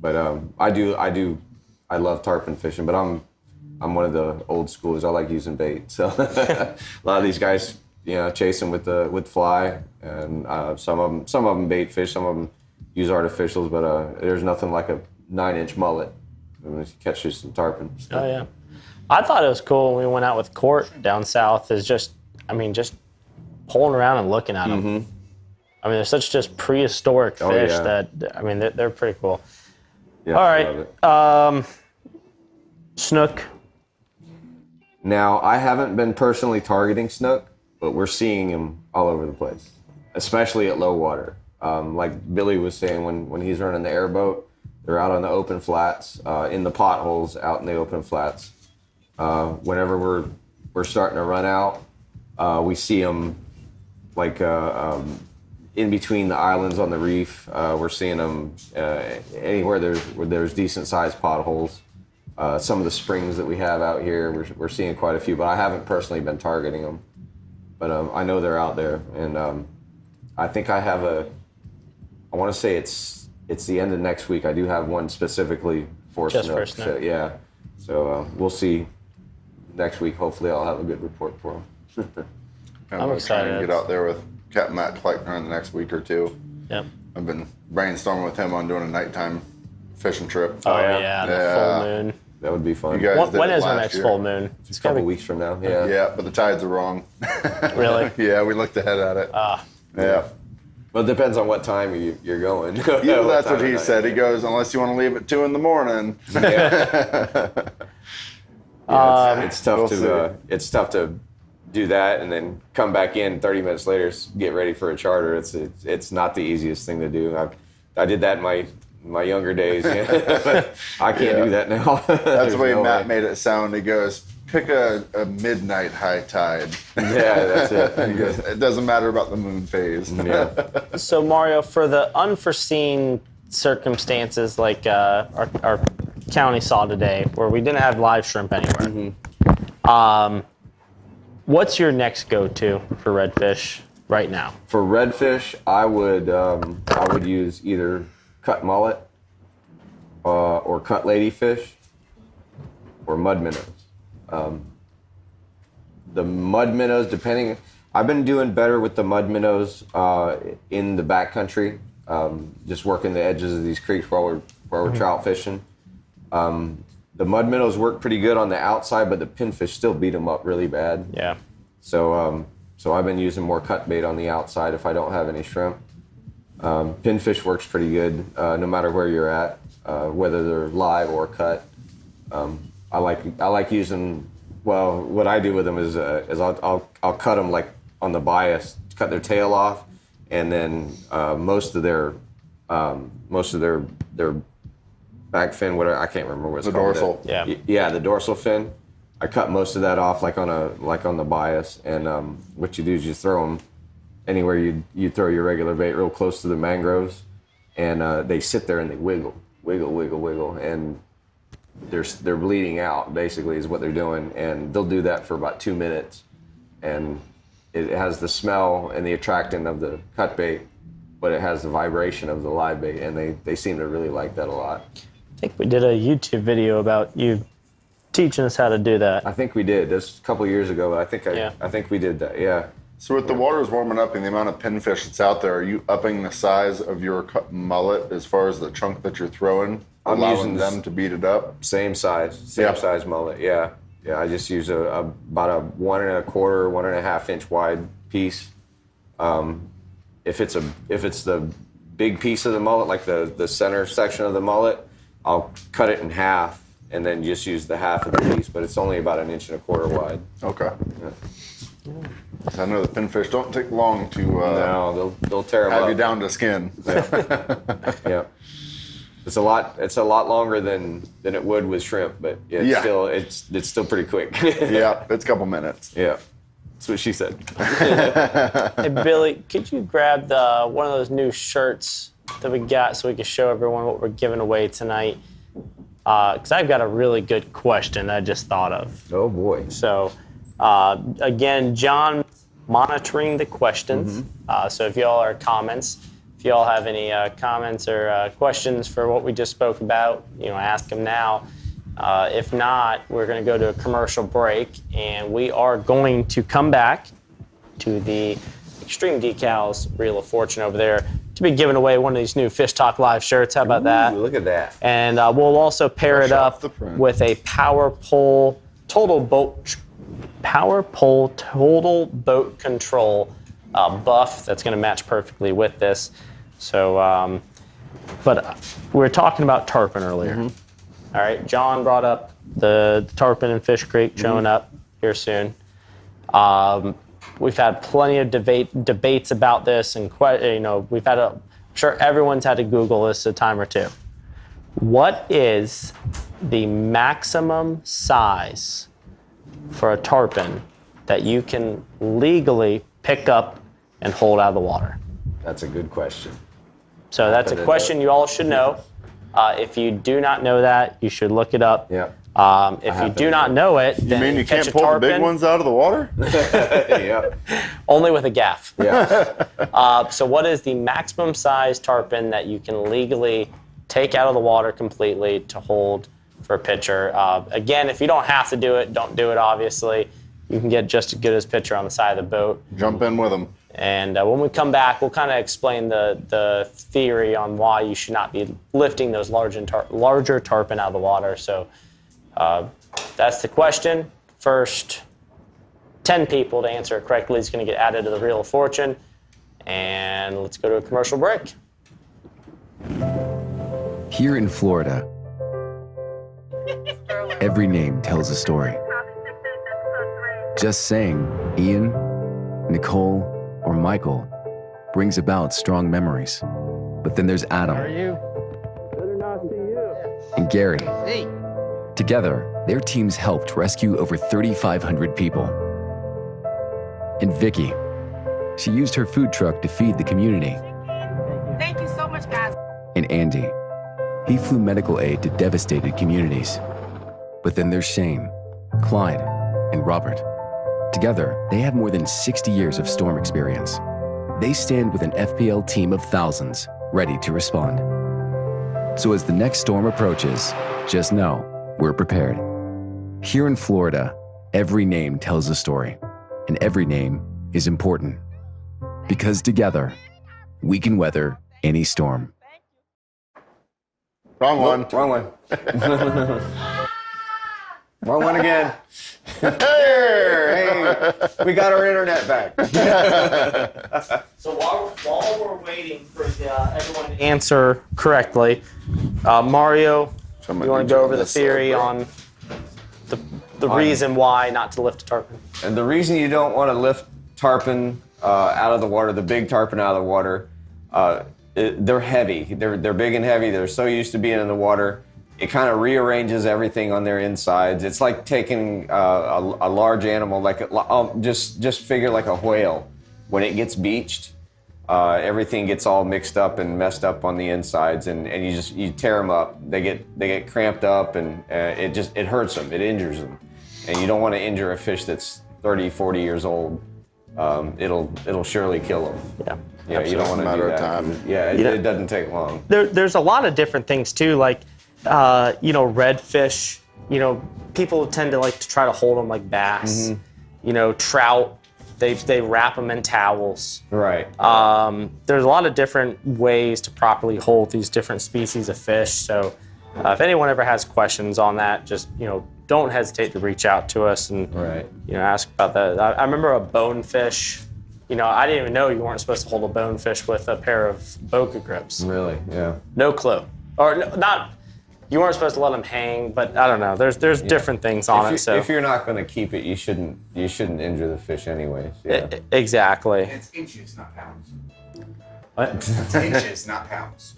[SPEAKER 2] I love tarpon fishing, but I'm one of the old schoolers. I like using bait. So a lot of these guys, chase them with fly, and some of them bait fish, some of them use artificials. But there's nothing like a 9-inch mullet when you catch some tarpon. So.
[SPEAKER 9] Oh yeah, I thought it was cool when we went out with Court down south. Is just pulling around and looking at them.
[SPEAKER 2] Mm-hmm.
[SPEAKER 9] They're such just prehistoric fish that they're pretty cool.
[SPEAKER 2] Yeah,
[SPEAKER 9] All
[SPEAKER 2] I love
[SPEAKER 9] right.
[SPEAKER 2] it.
[SPEAKER 9] Snook.
[SPEAKER 2] Now, I haven't been personally targeting snook, but we're seeing them all over the place, especially at low water. Like Billy was saying, when he's running the airboat, they're out on the open flats, in the potholes, out in the open flats. Whenever we're starting to run out, we see them like in between the islands on the reef. We're seeing them anywhere where there's decent sized potholes. Some of the springs that we have out here, we're seeing quite a few, but I haven't personally been targeting them. But I know they're out there, and I think I have I want to say it's the end of next week. I do have one specifically for
[SPEAKER 9] Just
[SPEAKER 2] snook.
[SPEAKER 9] for snook.
[SPEAKER 2] So, yeah. So we'll see next week. Hopefully, I'll have a good report for them.
[SPEAKER 9] I'm excited.
[SPEAKER 3] Trying to get out there with Captain Matt Kleckner in the next week or two.
[SPEAKER 9] Yep.
[SPEAKER 3] I've been brainstorming with him on doing a nighttime fishing trip.
[SPEAKER 9] Oh yeah, the full moon.
[SPEAKER 2] That would be fun.
[SPEAKER 3] You guys did
[SPEAKER 9] When
[SPEAKER 3] it
[SPEAKER 9] is our
[SPEAKER 3] last
[SPEAKER 9] next
[SPEAKER 3] year.
[SPEAKER 9] full moon?
[SPEAKER 2] It's a couple weeks from now. Yeah.
[SPEAKER 3] Yeah, but the tides are wrong.
[SPEAKER 9] Really?
[SPEAKER 3] Yeah, we looked ahead at it. Yeah.
[SPEAKER 2] Well, it depends on what time you're going.
[SPEAKER 3] Yeah, that's what
[SPEAKER 2] time
[SPEAKER 3] he
[SPEAKER 2] of
[SPEAKER 3] said.
[SPEAKER 2] night.
[SPEAKER 3] He goes, unless you want to leave at 2 a.m.
[SPEAKER 2] It's tough it's tough to do that and then come back in 30 minutes later, get ready for a charter. It's not the easiest thing to do. I did that in my younger days, but I can't do that now.
[SPEAKER 3] That's the way Matt made it sound. He goes, pick a midnight high tide.
[SPEAKER 2] Yeah, that's it.
[SPEAKER 3] He goes, it doesn't matter about the moon phase.
[SPEAKER 2] Yeah.
[SPEAKER 9] So Mario, for the unforeseen circumstances like our county saw today, where we didn't have live shrimp anywhere, what's your next go-to for redfish right now?
[SPEAKER 2] For redfish, I would use either cut mullet or cut ladyfish or mud minnows. The mud minnows, depending, I've been doing better with the mud minnows in the backcountry, just working the edges of these creeks while we're trout fishing. The mud minnows work pretty good on the outside, but the pinfish still beat them up really bad.
[SPEAKER 9] Yeah.
[SPEAKER 2] So I've been using more cut bait on the outside if I don't have any shrimp. Pinfish works pretty good no matter where you're at, whether they're live or cut. I like using. Well, what I do with them is I'll cut them like on the bias, cut their tail off, and then most of their back fin, whatever, I can't remember what it's called.
[SPEAKER 3] The dorsal.
[SPEAKER 2] Yeah, the dorsal fin. I cut most of that off like on the bias, and what you do is you throw them anywhere you throw your regular bait, real close to the mangroves, and they sit there and they wiggle, and they're bleeding out, basically, is what they're doing, and they'll do that for about 2 minutes, and it has the smell and the attractant of the cut bait, but it has the vibration of the live bait, and they seem to really like that a lot.
[SPEAKER 9] I think we did a YouTube video about you teaching us how to do that.
[SPEAKER 2] I think we did. This a couple years ago, but I think we did that. Yeah.
[SPEAKER 3] So with the waters warming up and the amount of pinfish that's out there, are you upping the size of your cut mullet as far as the chunk that you're throwing,
[SPEAKER 2] I'm
[SPEAKER 3] allowing
[SPEAKER 2] using
[SPEAKER 3] them to beat it up?
[SPEAKER 2] Same size mullet. Yeah. I just use about a 1 1/4, 1.5 inch wide piece. If it's the big piece of the mullet, like the center section of the mullet, I'll cut it in half and then just use the half of the piece. But it's only about 1 1/4 inches wide.
[SPEAKER 3] Okay. Yeah. I know the pinfish don't take long to
[SPEAKER 2] no, they'll tear them
[SPEAKER 3] have
[SPEAKER 2] up.
[SPEAKER 3] you down to skin.
[SPEAKER 2] Yeah. It's a lot longer than it would with shrimp, but it's still pretty quick.
[SPEAKER 3] Yeah, it's a couple minutes.
[SPEAKER 2] Yeah. That's what she said.
[SPEAKER 9] Hey Billy, could you grab one of those new shirts that we got so we can show everyone what we're giving away tonight? Because I've got a really good question I just thought of.
[SPEAKER 2] Oh boy.
[SPEAKER 9] So again, John monitoring the questions. So if y'all are comments, if y'all have any comments or questions for what we just spoke about, ask them now. If not, we're going to go to a commercial break, and we are going to come back to the Extreme Decalz Reel of Fortune over there to be giving away one of these new Fish Talk Live shirts. How about that?
[SPEAKER 2] Look at that.
[SPEAKER 9] And we'll also pair it up with a Power Pole Total Boat Control buff that's going to match perfectly with this. So but we were talking about tarpon earlier. All right, John brought up the tarpon in Fish Creek showing up here soon. We've had plenty of debates about this, and we've had I'm sure everyone's had to Google this a time or two. What is the maximum size for a tarpon that you can legally pick up and hold out of the water?
[SPEAKER 2] That's a good question.
[SPEAKER 9] So that's a question you all should know. If you do not know that, you should look it up.
[SPEAKER 2] Yeah.
[SPEAKER 9] If you do not know it,
[SPEAKER 3] You
[SPEAKER 9] then
[SPEAKER 3] mean you
[SPEAKER 9] catch
[SPEAKER 3] can't
[SPEAKER 9] a
[SPEAKER 3] pull the
[SPEAKER 9] tarpon
[SPEAKER 3] big ones out of the water?
[SPEAKER 2] Yeah.
[SPEAKER 9] only with a gaff.
[SPEAKER 2] Yeah.
[SPEAKER 9] So what is the maximum size tarpon that you can legally take out of the water completely to hold for a pitcher? Again, if you don't have to do it, don't do it, obviously. You can get just as good as pitcher on the side of the boat.
[SPEAKER 3] Jump in with them.
[SPEAKER 9] And when we come back, we'll kind of explain the theory on why you should not be lifting those larger tarpon out of the water. So that's the question. First 10 people to answer it correctly is going to get added to the Wheel of Fortune. And let's go to a commercial break.
[SPEAKER 13] Here in Florida, every name tells a story. Just saying Ian, Nicole, or Michael brings about strong memories. But then there's Adam and Gary. Together, their teams helped rescue over 3,500 people. And Vicky, she used her food truck to feed the community.
[SPEAKER 14] Thank you so much, guys.
[SPEAKER 13] And Andy, he flew medical aid to devastated communities. But then there's Shane, Clyde, and Robert. Together, they have more than 60 years of storm experience. They stand with an FPL team of thousands, ready to respond. So as the next storm approaches, just know we're prepared. Here in Florida, every name tells a story, and every name is important. Because together, we can weather any storm.
[SPEAKER 3] Wrong one.
[SPEAKER 2] Wrong one. Wrong one again. Hey, we got our internet back.
[SPEAKER 9] So while we're waiting for everyone to answer correctly, Mario, you want to go over the theory on the reason why not to lift a tarpon?
[SPEAKER 2] And the reason you don't want to lift tarpon out of the water, the big tarpon out of the water, they're heavy. They're big and heavy. They're so used to being in the water. It kind of rearranges everything on their insides. It's like taking a large animal, like just figure like a whale. When it gets beached, everything gets all mixed up and messed up on the insides, and you tear them up. They get cramped up, and it hurts them. It injures them, and you don't want to injure a fish that's 30, 40 years old. It'll surely kill them. Yeah, you don't want to do that. Time. Yeah, it doesn't take long.
[SPEAKER 9] There's a lot of different things too, like. Redfish, people tend to like to try to hold them like bass. Trout, they wrap them in towels.
[SPEAKER 2] Right.
[SPEAKER 9] There's a lot of different ways to properly hold these different species of fish. So if anyone ever has questions on that, just, don't hesitate to reach out to us and, ask about that. I remember a bonefish. I didn't even know you weren't supposed to hold a bonefish with a pair of boca grips.
[SPEAKER 2] Really? Yeah.
[SPEAKER 9] No clue. Or not. You weren't supposed to let them hang, but I don't know. There's different things on it. So
[SPEAKER 2] if you're not going to keep it, you shouldn't injure the fish anyways. Yeah.
[SPEAKER 9] Exactly.
[SPEAKER 10] It's inches, not pounds.
[SPEAKER 9] What?
[SPEAKER 10] It's inches, not pounds.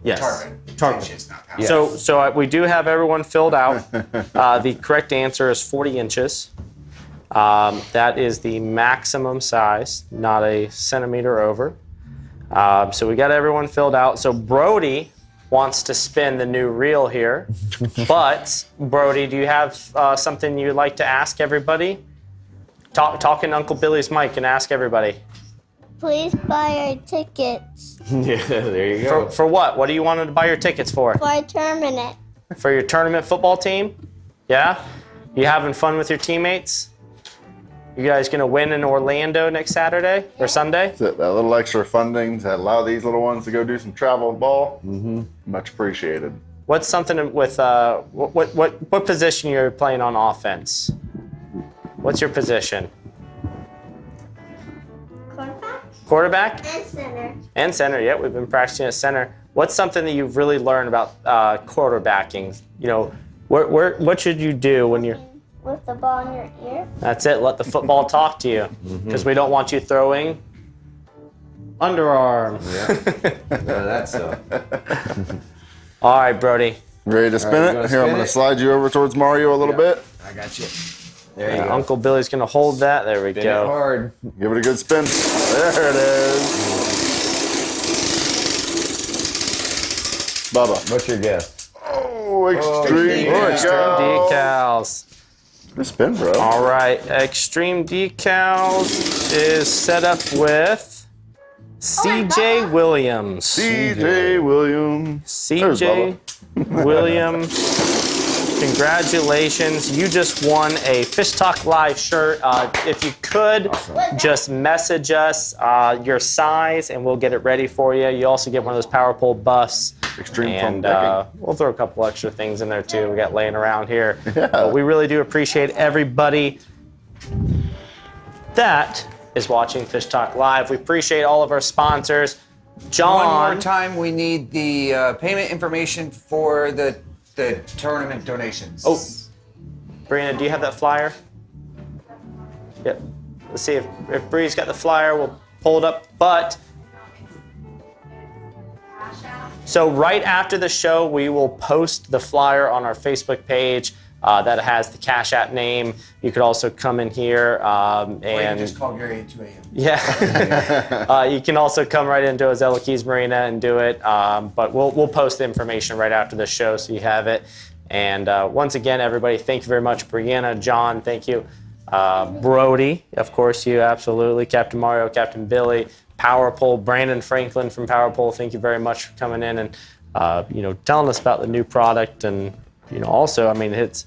[SPEAKER 9] Yes.
[SPEAKER 10] Tarpon. Inches, not pounds.
[SPEAKER 9] Yes. So we do have everyone filled out. The correct answer is 40 inches. That is the maximum size, not a centimeter over. So we got everyone filled out. So Brody wants to spin the new reel here. But, Brody, do you have something you'd like to ask everybody? Talk in Uncle Billy's mic and ask everybody.
[SPEAKER 15] Please buy our tickets.
[SPEAKER 2] Yeah, there you go.
[SPEAKER 9] For what? What do you want to buy your tickets for?
[SPEAKER 15] For a tournament.
[SPEAKER 9] For your tournament football team? Yeah? You having fun with your teammates? You guys gonna win in Orlando next Saturday or Sunday?
[SPEAKER 3] That little extra funding to allow these little ones to go do some travel ball. Much appreciated.
[SPEAKER 9] What's something with what position you're playing on offense? What's your position?
[SPEAKER 15] Quarterback.
[SPEAKER 9] Quarterback?
[SPEAKER 15] And center.
[SPEAKER 9] And center. Yeah, we've been practicing at center. what's something that you've really learned about quarterbacking? You know, what should you do when you're...
[SPEAKER 15] With the ball in your ear?
[SPEAKER 9] That's it. Let the football talk to you. Because we don't want you throwing underarm.
[SPEAKER 2] Yeah. No, that's
[SPEAKER 9] All right, Brody.
[SPEAKER 3] Ready to spin it? Here, I'm going to slide you over towards Mario a little bit.
[SPEAKER 2] I got you. There you go.
[SPEAKER 9] Uncle Billy's going to hold that. There we
[SPEAKER 2] Spin
[SPEAKER 9] go.
[SPEAKER 2] it hard.
[SPEAKER 3] Give it a good spin. There it is. Bubba.
[SPEAKER 2] What's your guess?
[SPEAKER 3] Oh, Extreme
[SPEAKER 9] Decalz.
[SPEAKER 3] Good spin, bro.
[SPEAKER 9] All right, Extreme Decalz is set up with CJ Williams.
[SPEAKER 3] CJ Williams.
[SPEAKER 9] CJ Williams. Congratulations. You just won a Fish Talk Live shirt. If you could, just message us your size and we'll get it ready for you. You also get one of those Power Pole buffs.
[SPEAKER 3] Extreme
[SPEAKER 9] and we'll throw a couple extra things in there too we got laying around here. But we really do appreciate everybody that is watching Fish Talk Live. We appreciate all of our sponsors. John.
[SPEAKER 10] One more time, we need the payment information for the tournament donations.
[SPEAKER 9] Oh, Brianna, do you have that flyer? Yep. Let's see if Bree's got the flyer. We'll pull it up. But so right after the show, we will post the flyer on our Facebook page that has the Cash App name. You could also come in here and
[SPEAKER 10] Or you can just call Gary at 2 a.m.
[SPEAKER 9] Yeah. You can also come right into Ozella Keys Marina and do it. But we'll post the information right after the show so you have it. And once again, everybody, thank you very much. Brianna, John, thank you. Brody, of course, you absolutely. Captain Mario, Captain Billy, Power Pole, Brandon Franklin from Power Pole, thank you very much for coming in and telling us about the new product. And also, I mean, it's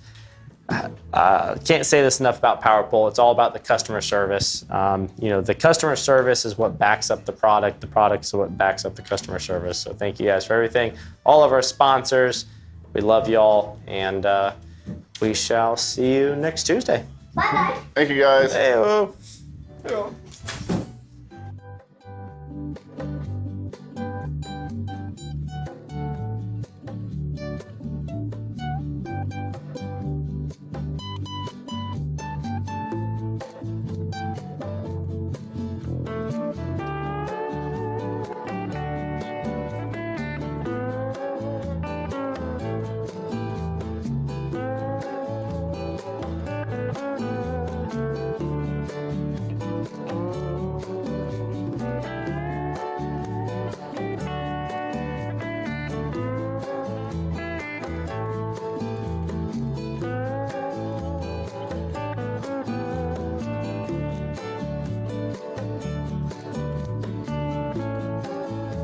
[SPEAKER 9] can't say this enough about Power Pole. It's all about the customer service. The customer service is what backs up the product. The product is what backs up the customer service. So thank you guys for everything. All of our sponsors, we love y'all, and we shall see you next Tuesday.
[SPEAKER 15] Bye-bye.
[SPEAKER 3] Thank you, guys.
[SPEAKER 9] Hey,